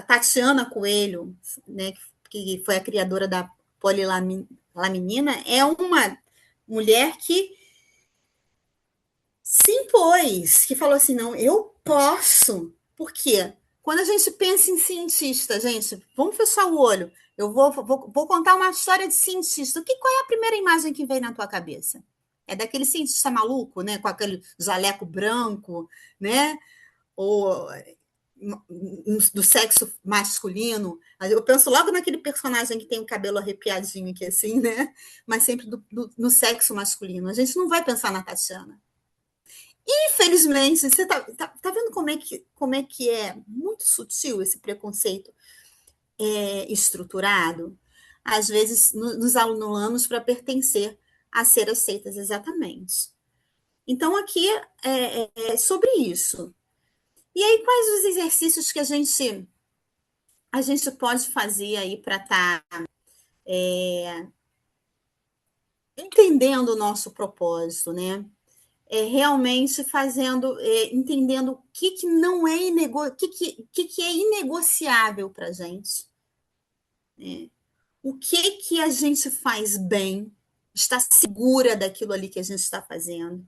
Tatiana Coelho, né, que foi a criadora da polilaminina, é uma mulher que se impôs, que falou assim, não, eu posso. Por quê? Quando a gente pensa em cientista, gente, vamos fechar o olho. Eu vou contar uma história de cientista. Qual é a primeira imagem que vem na tua cabeça? É daquele cientista maluco, né? Com aquele jaleco branco, né? Ou do sexo masculino. Eu penso logo naquele personagem que tem o cabelo arrepiadinho aqui, assim, né? Mas sempre no sexo masculino. A gente não vai pensar na Tatiana. Infelizmente, você tá vendo como é que é muito sutil esse preconceito estruturado? Às vezes, nos anulamos para pertencer a ser aceitas exatamente. Então, aqui é sobre isso. E aí, quais os exercícios que a gente pode fazer aí para estar entendendo o nosso propósito, né? Realmente entendendo o que não é que é inegociável para a gente. O que a gente faz bem, está segura daquilo ali que a gente está fazendo.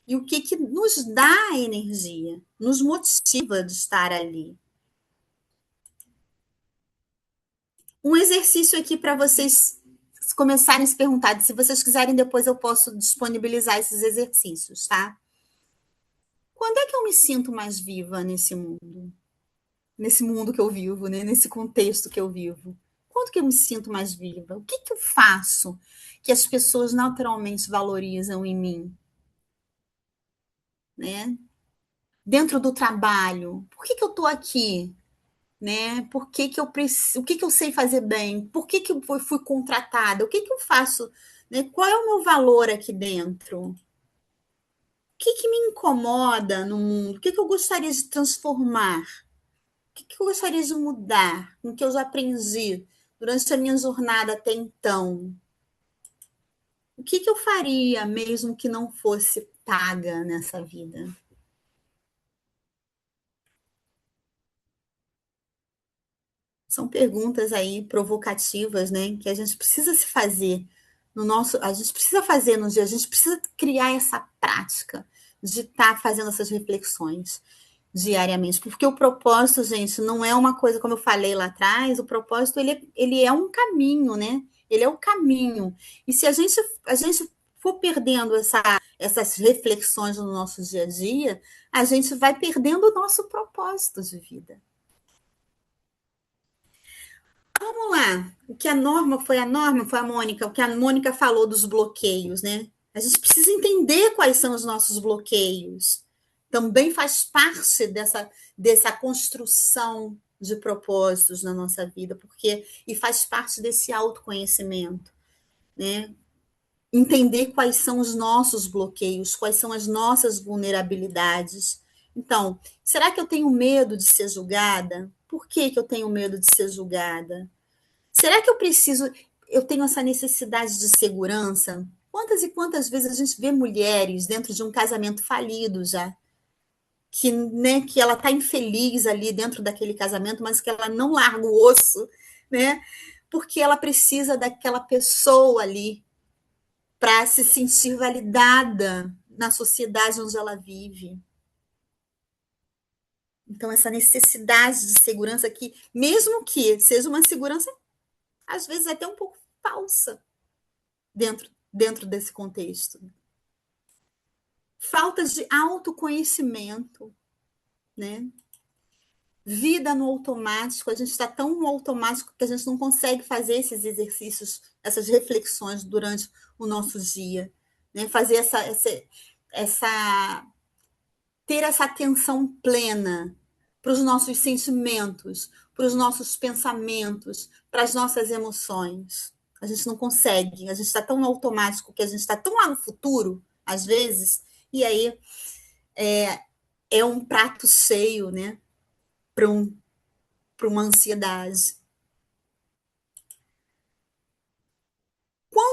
E o que nos dá energia, nos motiva de estar ali. Um exercício aqui para vocês começarem a se perguntar. Se vocês quiserem, depois eu posso disponibilizar esses exercícios, tá? Quando é que eu me sinto mais viva nesse mundo? Nesse mundo que eu vivo, né? Nesse contexto que eu vivo. Quando que eu me sinto mais viva? O que eu faço que as pessoas naturalmente valorizam em mim? Né? Dentro do trabalho, por que eu estou aqui? Né? Por que eu preciso? O que eu sei fazer bem? Por que eu fui contratada? O que eu faço? Né? Qual é o meu valor aqui dentro? O que me incomoda no mundo? O que eu gostaria de transformar? O que eu gostaria de mudar? O que eu já aprendi durante a minha jornada até então? O que eu faria mesmo que não fosse paga nessa vida? São perguntas aí provocativas, né? Que a gente precisa se fazer a gente precisa fazer no dia, a gente precisa criar essa prática de estar fazendo essas reflexões diariamente, porque o propósito, gente, não é uma coisa, como eu falei lá atrás, o propósito ele é um caminho, né? Ele é o caminho. E se a gente for perdendo essas reflexões no nosso dia a dia, a gente vai perdendo o nosso propósito de vida. Vamos lá. O que a Norma, foi a Mônica, o que a Mônica falou dos bloqueios, né? A gente precisa entender quais são os nossos bloqueios. Também faz parte dessa construção de propósitos na nossa vida, e faz parte desse autoconhecimento, né? Entender quais são os nossos bloqueios, quais são as nossas vulnerabilidades. Então, será que eu tenho medo de ser julgada? Por que eu tenho medo de ser julgada? Será que eu tenho essa necessidade de segurança? Quantas e quantas vezes a gente vê mulheres dentro de um casamento falido já, que ela está infeliz ali dentro daquele casamento, mas que ela não larga o osso, né? Porque ela precisa daquela pessoa ali para se sentir validada na sociedade onde ela vive. Então, essa necessidade de segurança aqui, mesmo que seja uma segurança, às vezes, até um pouco falsa dentro desse contexto. Falta de autoconhecimento, né? Vida no automático, a gente está tão no automático que a gente não consegue fazer esses exercícios, essas reflexões durante o nosso dia, né? Fazer ter essa atenção plena para os nossos sentimentos, para os nossos pensamentos, para as nossas emoções. A gente não consegue, a gente está tão automático que a gente está tão lá no futuro, às vezes, e aí é um prato cheio, né, para uma ansiedade.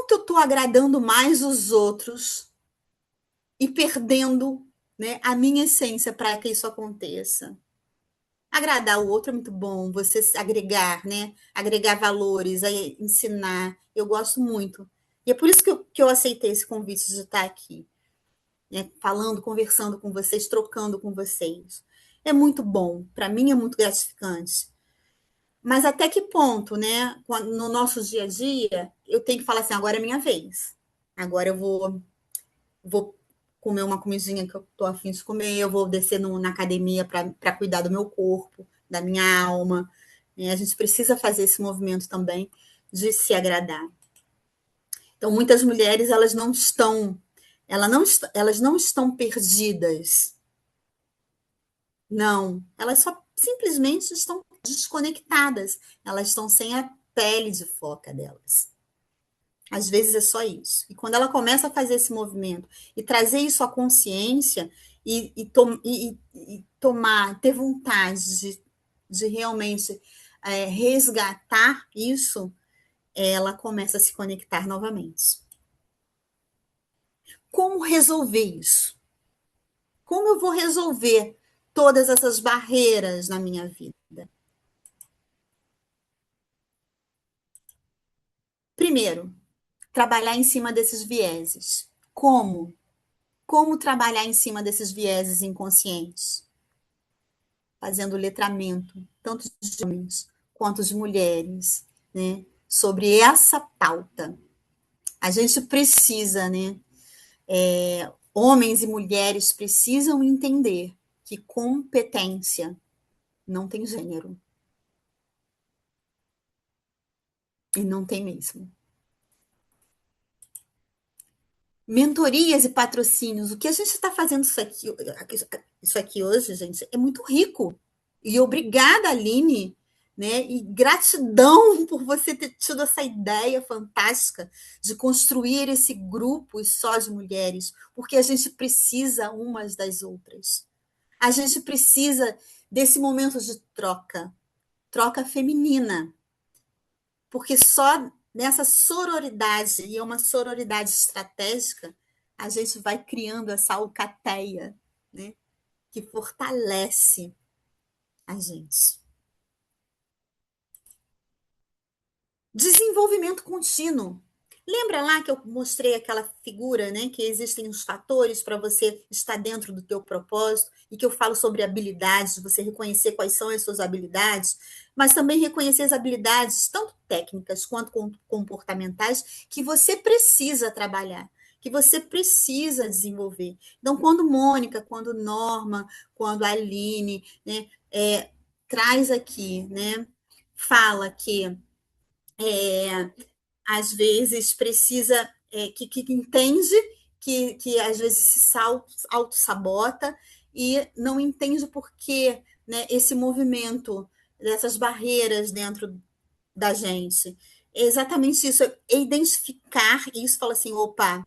quanto eu estou agradando mais os outros e perdendo, né, a minha essência para que isso aconteça. Agradar o outro é muito bom, você agregar, né? Agregar valores, ensinar. Eu gosto muito. E é por isso que eu aceitei esse convite de estar aqui, né? Falando, conversando com vocês, trocando com vocês. É muito bom, para mim é muito gratificante. Mas até que ponto, né? No nosso dia a dia, eu tenho que falar assim: agora é minha vez. Agora eu vou comer uma comidinha que eu tô afim de comer, eu vou descer na academia para cuidar do meu corpo, da minha alma. A gente precisa fazer esse movimento também de se agradar. Então, muitas mulheres, elas não estão perdidas. Não, elas só simplesmente estão desconectadas. Elas estão sem a pele de foca delas. Às vezes é só isso. E quando ela começa a fazer esse movimento e trazer isso à consciência e tomar, ter vontade de realmente resgatar isso, ela começa a se conectar novamente. Como resolver isso? Como eu vou resolver todas essas barreiras na minha vida? Primeiro, trabalhar em cima desses vieses. Como? Como trabalhar em cima desses vieses inconscientes? Fazendo letramento, tanto de homens quanto de mulheres, né? Sobre essa pauta. A gente precisa, né? Homens e mulheres precisam entender que competência não tem gênero. E não tem mesmo. Mentorias e patrocínios. O que a gente está fazendo isso aqui hoje, gente, é muito rico. E obrigada, Aline, né? E gratidão por você ter tido essa ideia fantástica de construir esse grupo só de mulheres, porque a gente precisa umas das outras. A gente precisa desse momento de troca feminina. Porque só nessa sororidade, e é uma sororidade estratégica, a gente vai criando essa alcateia, né, que fortalece a gente. Desenvolvimento contínuo. Lembra lá que eu mostrei aquela figura, né, que existem os fatores para você estar dentro do teu propósito e que eu falo sobre habilidades, você reconhecer quais são as suas habilidades, mas também reconhecer as habilidades, tanto técnicas quanto comportamentais, que você precisa trabalhar, que você precisa desenvolver. Então, quando Mônica, quando Norma, quando Aline, né, traz aqui, né, fala que às vezes precisa, que entende que às vezes se auto-sabota e não entende por que, né, esse movimento dessas barreiras dentro da gente. É exatamente isso, é identificar isso, fala assim, opa,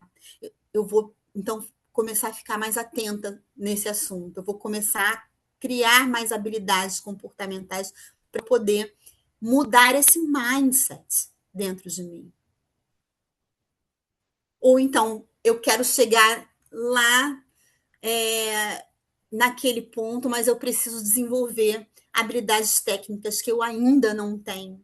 eu vou, então, começar a ficar mais atenta nesse assunto, eu vou começar a criar mais habilidades comportamentais para poder mudar esse mindset dentro de mim. Ou então, eu quero chegar lá naquele ponto, mas eu preciso desenvolver habilidades técnicas que eu ainda não tenho.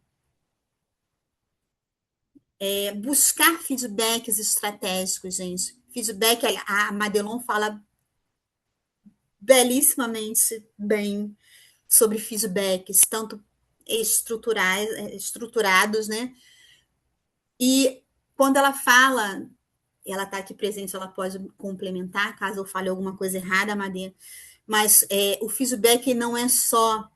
Buscar feedbacks estratégicos, gente. Feedback, a Madelon fala belíssimamente bem sobre feedbacks, tanto estruturados, né? E quando ela fala, ela está aqui presente, ela pode complementar, caso eu fale alguma coisa errada, Madeira, mas o feedback não é só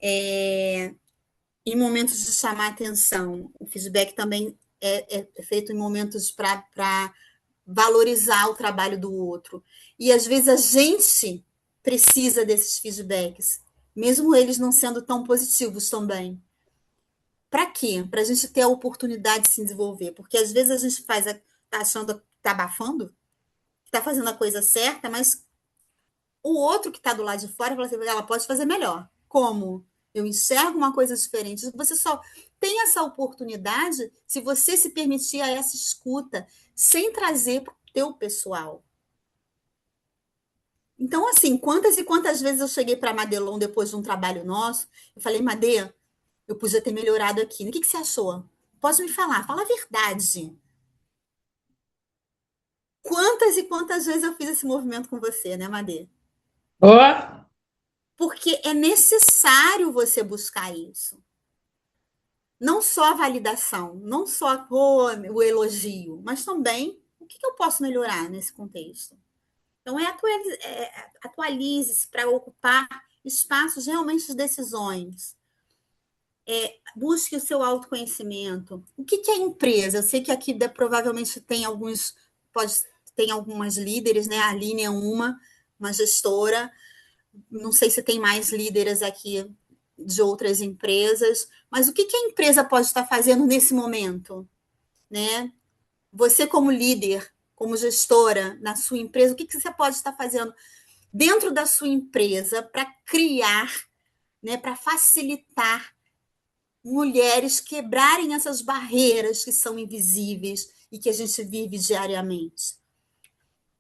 em momentos de chamar atenção, o feedback também é feito em momentos para valorizar o trabalho do outro. E às vezes a gente precisa desses feedbacks, mesmo eles não sendo tão positivos também. Para quê? Para a gente ter a oportunidade de se desenvolver. Porque às vezes a gente tá achando que está abafando, que está fazendo a coisa certa, mas o outro que está do lado de fora fala assim, ela pode fazer melhor. Como? eu enxergo uma coisa diferente. Você só tem essa oportunidade se você se permitir a essa escuta, sem trazer para o teu pessoal. Então, assim, quantas e quantas vezes eu cheguei para a Madelon depois de um trabalho nosso, eu falei, Madê, eu podia ter melhorado aqui. O que você achou? Pode me falar, fala a verdade. Quantas e quantas vezes eu fiz esse movimento com você, né, Madê? Oh. Porque é necessário você buscar isso. Não só a validação, não só o elogio, mas também o que eu posso melhorar nesse contexto. Então, atualize-se para ocupar espaços realmente de decisões. Busque o seu autoconhecimento. O que é empresa? Eu sei que aqui provavelmente tem algumas líderes, né? A Aline é uma gestora. Não sei se tem mais líderes aqui de outras empresas, mas o que a empresa pode estar fazendo nesse momento, né? Você como líder, como gestora na sua empresa, o que você pode estar fazendo dentro da sua empresa para criar, né, para facilitar mulheres quebrarem essas barreiras que são invisíveis e que a gente vive diariamente?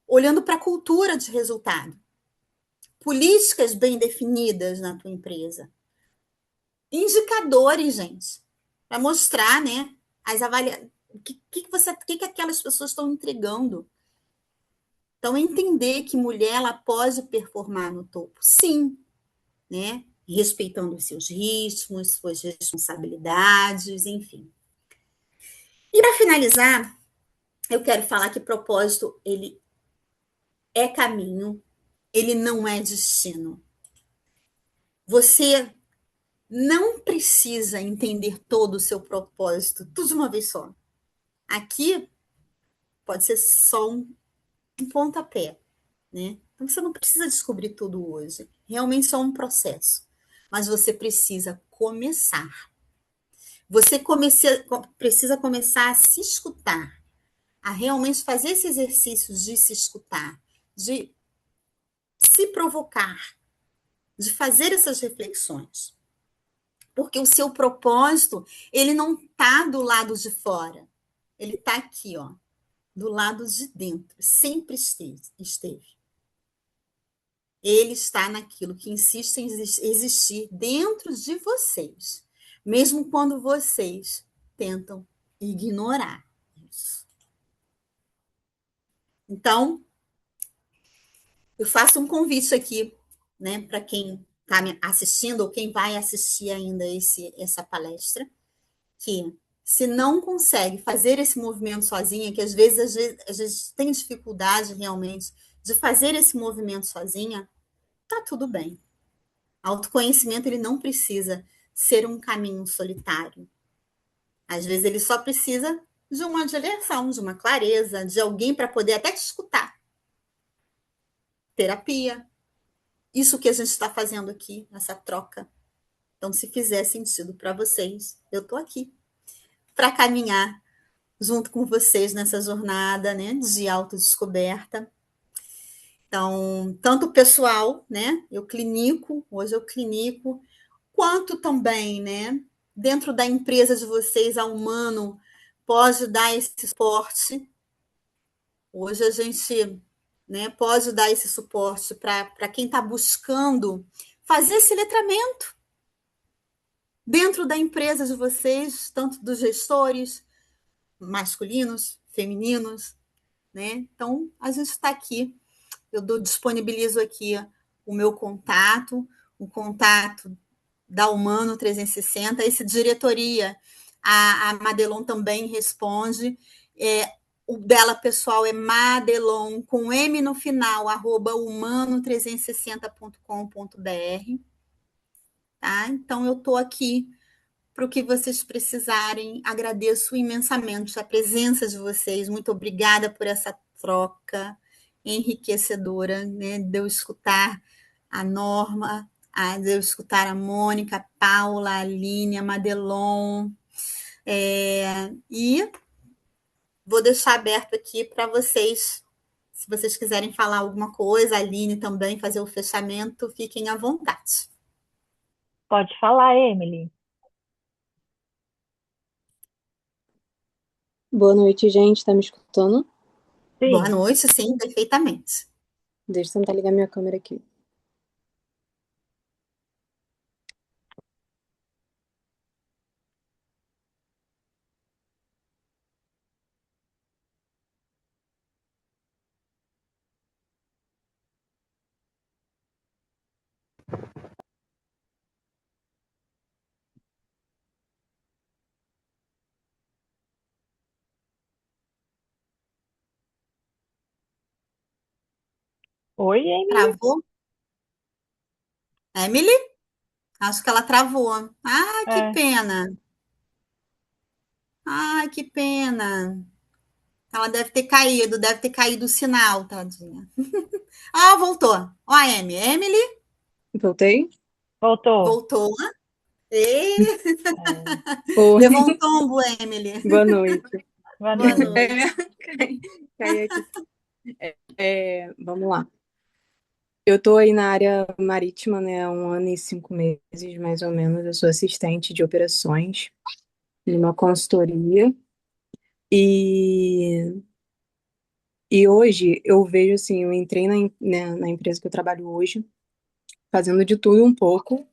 Olhando para a cultura de resultado, políticas bem definidas na tua empresa, indicadores, gente, para mostrar, né, as avaliações, o que aquelas pessoas estão entregando. Então, entender que mulher ela pode performar no topo, sim, né? Respeitando os seus ritmos, suas responsabilidades, enfim. E para finalizar, eu quero falar que propósito ele é caminho, ele não é destino. Você não precisa entender todo o seu propósito tudo de uma vez só. Aqui pode ser só um pontapé, né? Então você não precisa descobrir tudo hoje. Realmente só um processo. Mas você precisa começar. Você precisa começar a se escutar, a realmente fazer esse exercício de se escutar, de se provocar, de fazer essas reflexões. Porque o seu propósito, ele não está do lado de fora. Ele está aqui, ó, do lado de dentro. Sempre esteve. Ele está naquilo que insiste em existir dentro de vocês, mesmo quando vocês tentam ignorar isso. Então, eu faço um convite aqui, né, para quem está me assistindo ou quem vai assistir ainda essa palestra, que se não consegue fazer esse movimento sozinha, que às vezes tem dificuldade realmente de fazer esse movimento sozinha, tá tudo bem. Autoconhecimento ele não precisa ser um caminho solitário. Às vezes ele só precisa de uma direção, de uma clareza, de alguém para poder até te escutar. Terapia. Isso que a gente está fazendo aqui, essa troca. Então, se fizer sentido para vocês, eu estou aqui para caminhar junto com vocês nessa jornada, né, de autodescoberta. Então, tanto pessoal, né, hoje eu clinico, quanto também, né, dentro da empresa de vocês, a Humano pode dar esse suporte. Hoje a gente, né, pode dar esse suporte para quem está buscando fazer esse letramento dentro da empresa de vocês, tanto dos gestores masculinos, femininos, né? Então, a gente está aqui. Eu disponibilizo aqui o meu contato, o contato da Humano 360, esse diretoria, a Madelon também responde. O dela pessoal é Madelon, com M no final, @humano360.com.br. Tá? Então, eu estou aqui para o que vocês precisarem. Agradeço imensamente a presença de vocês. Muito obrigada por essa troca enriquecedora, né? De eu escutar a Norma, de eu escutar a Mônica, a Paula, a Aline, a Madelon. E vou deixar aberto aqui para vocês, se vocês quiserem falar alguma coisa, a Aline também fazer o fechamento, fiquem à vontade. Pode falar, Emily. Boa noite, gente. Tá me escutando? Boa Sim. noite, sim, perfeitamente. Deixa eu tentar ligar minha câmera aqui. Oi, Emily. Travou? Emily? Acho que ela travou. Ah, que É. pena. Ai, que pena. Ela deve ter caído o sinal, tadinha. Ah, voltou. Ó, a Emily, Voltei? Voltou. voltou. E É. Oi, levou um tombo, Emily. boa noite. Boa Boa noite. noite. Caí aqui. Vamos lá. Eu tô aí na área marítima, né, há 1 ano e 5 meses, mais ou menos. Eu sou assistente de operações numa consultoria. E, e hoje eu vejo assim, eu entrei na empresa que eu trabalho hoje, fazendo de tudo um pouco.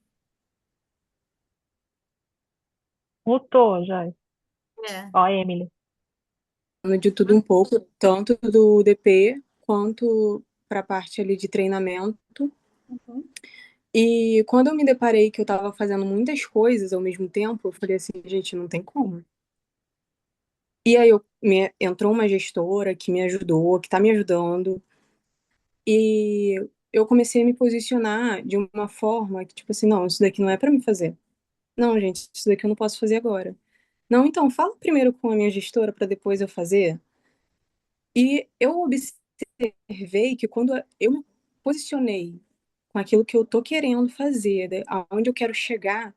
Mutou, Joyce. É. Ó, Emily. Fazendo de tudo um pouco, tanto do DP quanto para a parte ali de treinamento. Uhum. E quando eu me deparei que eu estava fazendo muitas coisas ao mesmo tempo, eu falei assim, gente, não tem como. E aí entrou uma gestora que me ajudou, que está me ajudando, e eu comecei a me posicionar de uma forma que, tipo assim, não, isso daqui não é para me fazer. Não, gente, isso daqui eu não posso fazer agora. Não, então, fala primeiro com a minha gestora para depois eu fazer. E eu observei que quando eu me posicionei com aquilo que eu tô querendo fazer, aonde eu quero chegar,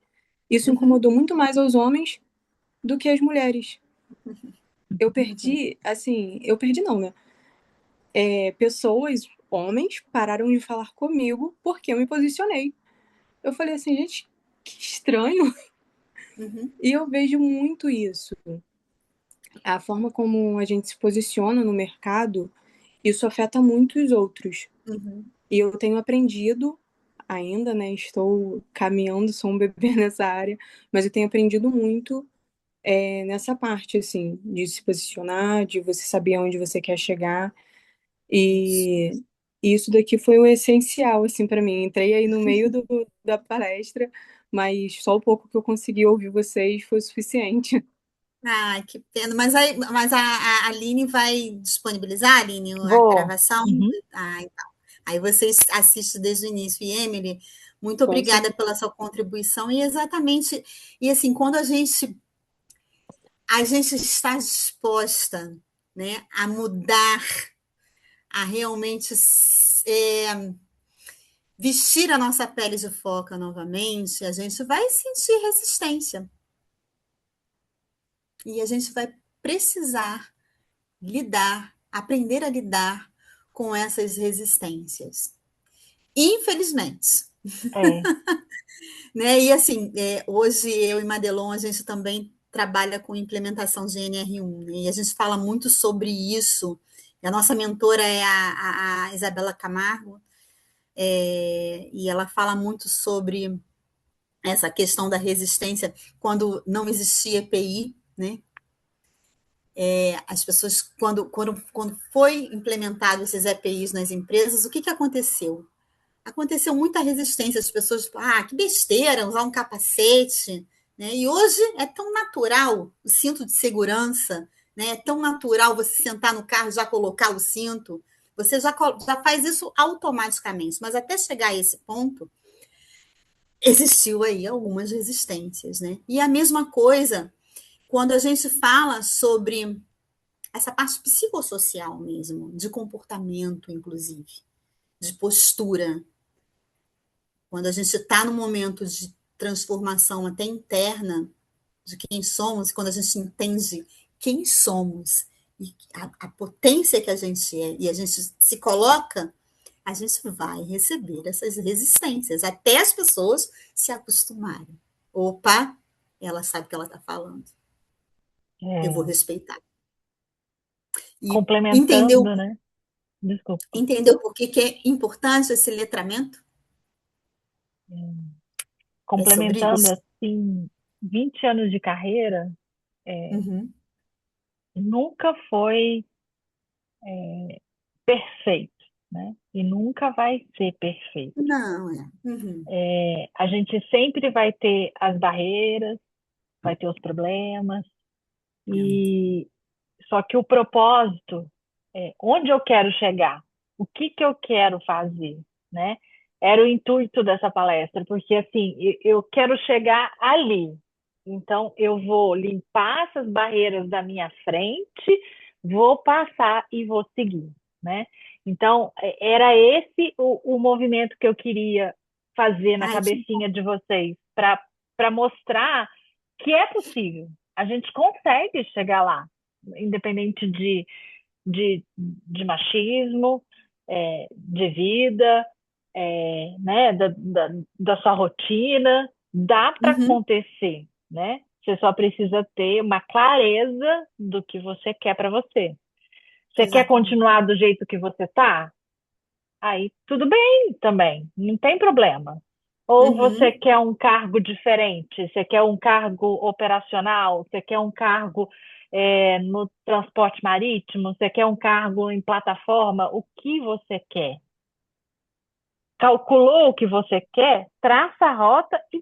isso Uhum. incomodou muito mais aos homens do que as mulheres. Eu perdi, assim, eu perdi não, né? Pessoas, homens, pararam de falar comigo porque eu me posicionei. Eu falei assim, gente, que estranho. Uhum. E eu vejo muito isso. A forma como a gente se posiciona no mercado, isso afeta muito os outros. Uhum. E eu tenho aprendido ainda, né? Estou caminhando, sou um bebê nessa área, mas eu tenho aprendido muito nessa parte, assim, de se posicionar, de você saber aonde você quer chegar. Isso. E isso daqui foi o essencial, assim, para mim. Entrei aí no meio da palestra, mas só o pouco que eu consegui ouvir vocês foi o suficiente. Ai, que pena. Mas a Aline vai disponibilizar, Aline, a Vou. gravação? Uhum. Ah, então. Aí vocês assistem desde o início. E, Emily, muito Com obrigada certeza. pela sua contribuição. E exatamente, e assim, quando a gente está disposta, né, a mudar, a realmente vestir a nossa pele de foca novamente, a gente vai sentir resistência. E a gente vai precisar aprender a lidar com essas resistências. Infelizmente. É. Né? E assim, hoje eu e Madelon, a gente também trabalha com implementação de NR1, né? E a gente fala muito sobre isso. E a nossa mentora é a Isabela Camargo, e ela fala muito sobre essa questão da resistência quando não existia EPI, né? As pessoas, quando foi implementado esses EPIs nas empresas, o que aconteceu? Aconteceu muita resistência, as pessoas, que besteira, usar um capacete, né? E hoje é tão natural o cinto de segurança, né? É tão natural você sentar no carro e já colocar o cinto, você já faz isso automaticamente, mas até chegar a esse ponto, existiu aí algumas resistências, né? E a mesma coisa quando a gente fala sobre essa parte psicossocial mesmo, de comportamento, inclusive, de postura. Quando a gente está no momento de transformação até interna de quem somos, quando a gente entende quem somos e a potência que a gente é, e a gente se coloca a gente vai receber essas resistências, até as pessoas se acostumarem. Opa, ela sabe o que ela está falando. Eu vou respeitar. E Complementando, né? Desculpa. entendeu por que é importante esse letramento? É sobre Complementando, isso. assim, 20 anos de carreira, nunca foi perfeito, né? E nunca vai ser perfeito. Não, A gente sempre vai ter as barreiras, vai ter os problemas, e só que o propósito é onde eu quero chegar, o que que eu quero fazer, né? Era o intuito dessa palestra, porque assim, eu quero chegar ali. Então, eu vou limpar essas barreiras da minha frente, vou passar e vou seguir, né? Então, era esse o movimento que eu queria fazer na cabecinha de vocês, para mostrar que é possível. A gente consegue chegar lá, independente de machismo, de vida, né, da sua rotina, dá para acontecer, né? Você só precisa ter uma clareza do que você quer para você. Você quer continuar do jeito que você está? Aí tudo bem também, não tem problema. Ou você quer um cargo diferente? Você quer um cargo operacional? Você quer um cargo no transporte marítimo? Você quer um cargo em plataforma? O que você quer? Calculou o que você quer? Traça a rota e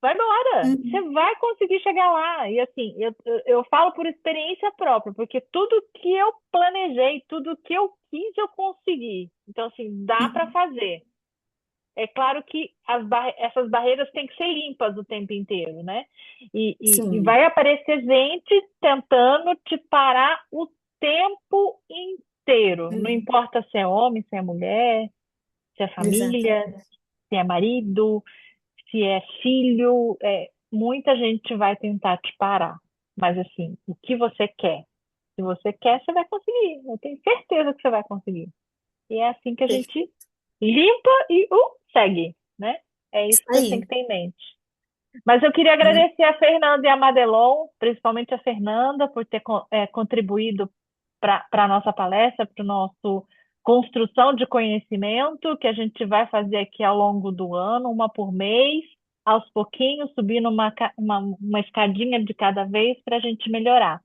vai embora. Você vai conseguir chegar lá. E assim, eu falo por experiência própria, porque tudo que eu planejei, tudo que eu quis, eu consegui. Então, assim, dá para fazer. É claro que essas barreiras têm que ser limpas o tempo inteiro, né? E vai aparecer gente tentando te parar o tempo inteiro. Não importa se é homem, se é mulher, se é família, se é marido, se é filho. Muita gente vai tentar te parar. Mas, assim, o que você quer? Se você quer, você vai conseguir. Eu tenho certeza que você vai conseguir. E é assim que a gente limpa e segue, né? É isso que a gente tem que ter em mente. Mas eu queria agradecer a Fernanda e a Madelon, principalmente a Fernanda, por ter contribuído para a nossa palestra, para o nosso construção de conhecimento, que a gente vai fazer aqui ao longo do ano, uma por mês, aos pouquinhos, subindo uma escadinha de cada vez para a gente melhorar.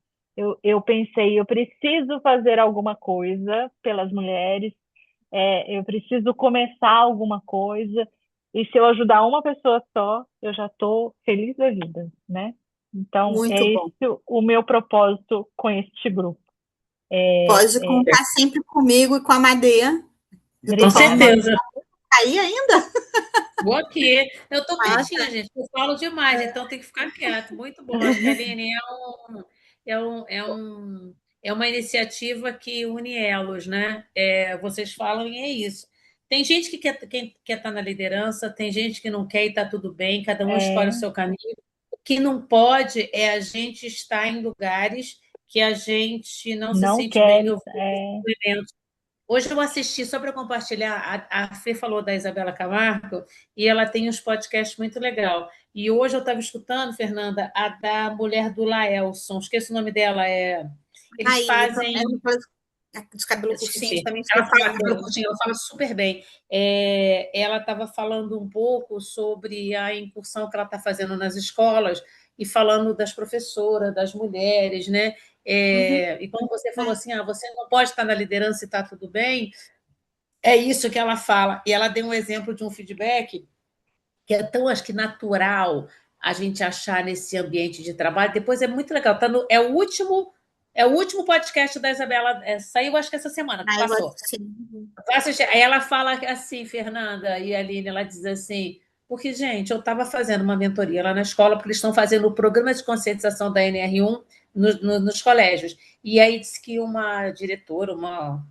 Eu pensei, eu preciso fazer alguma coisa pelas mulheres, eu preciso começar alguma coisa, e se eu ajudar uma pessoa só, eu já estou feliz da vida, né? Então, é esse o meu propósito com este grupo. Pode contar sempre comigo e com a Madeia. Com certeza. Aí ainda? Vou aqui. Eu estou quietinha, gente. Eu falo demais, então tem que ficar quieto. Muito bom. Acho que a Aline é uma iniciativa que une elos, né? Vocês falam e é isso. Tem gente que quer estar na liderança, tem gente que não quer e está tudo bem, cada um escolhe o seu caminho. O que não pode é a gente estar em lugares que a gente não se sente bem no movimento. Hoje eu assisti, só para compartilhar, a Fê falou da Isabela Camargo e ela tem uns podcasts muito legal. E hoje eu estava escutando, Fernanda, a da mulher do Laelson, esqueci o nome dela, eles fazem... de cabelo curtinho, também ela fala cabelo curtinho, ela fala super bem. Ela estava falando um pouco sobre a incursão que ela está fazendo nas escolas e falando das professoras, das mulheres, né? E quando você falou assim, você não pode estar na liderança e está tudo bem, é isso que ela fala. E ela deu um exemplo de um feedback que é tão, acho que, natural a gente achar nesse ambiente de trabalho. Depois é muito legal. É o último podcast da Isabela, saiu acho que essa semana, que passou. Aí ela fala assim, Fernanda e a Aline, ela diz assim, porque, gente, eu estava fazendo uma mentoria lá na escola, porque eles estão fazendo o programa de conscientização da NR1 nos colégios. E aí disse que uma diretora, uma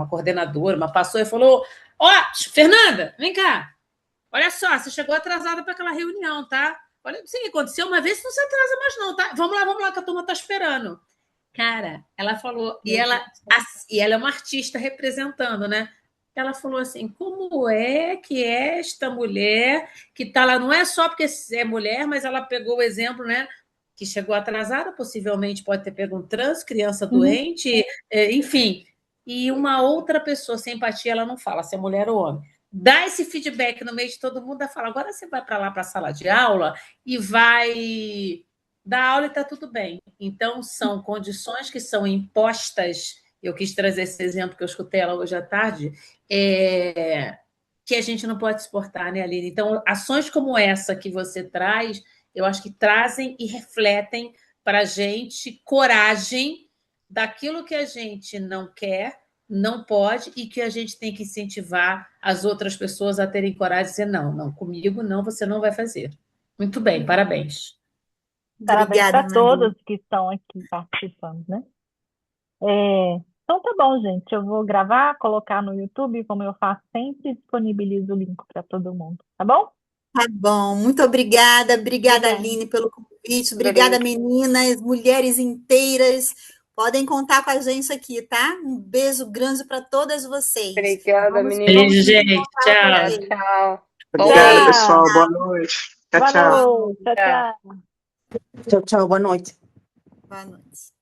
coordenadora, passou e falou, Fernanda, vem cá, olha só, você chegou atrasada para aquela reunião, tá? Olha, isso que aconteceu uma vez, não se atrasa mais não, tá? Vamos lá, que a turma está esperando. Cara, ela falou, e ela é uma artista representando, né? ela falou assim: como é que esta mulher que está lá, não é só porque é mulher, mas ela pegou o exemplo, né? Que chegou atrasada, possivelmente pode ter pego um trânsito, criança doente, enfim. E uma outra pessoa sem empatia, ela não fala se é mulher ou homem. Dá esse feedback no meio de todo mundo, ela fala: agora você vai para lá, para a sala de aula, e vai dar aula e está tudo bem. Então, são condições que são impostas. Eu quis trazer esse exemplo que eu escutei ela hoje à tarde, que a gente não pode exportar, né, Aline? Então, ações como essa que você traz, eu acho que trazem e refletem para a gente coragem daquilo que a gente não quer, não pode, e que a gente tem que incentivar as outras pessoas a terem coragem de dizer: não, não, comigo não, você não vai fazer. Muito bem, parabéns. Parabéns Obrigada, para Maria. todos que estão aqui participando, né? Então tá bom, gente. Eu vou gravar, colocar no YouTube, como eu faço sempre, disponibilizo o link para todo mundo, tá bom? Tá bom, muito obrigada. Obrigada, Obrigada. Aline, pelo convite. Obrigada, meninas, mulheres inteiras. Podem contar com a gente aqui, tá? Um beijo grande para todas vocês. Obrigada, meninas. Beijo, gente. Tchau, Tchau. tchau. Obrigada, Tchau. pessoal. Boa noite. Tchau, Boa tchau. noite. Tchau, tchau. Chao, chao, boa noite. Boa noite.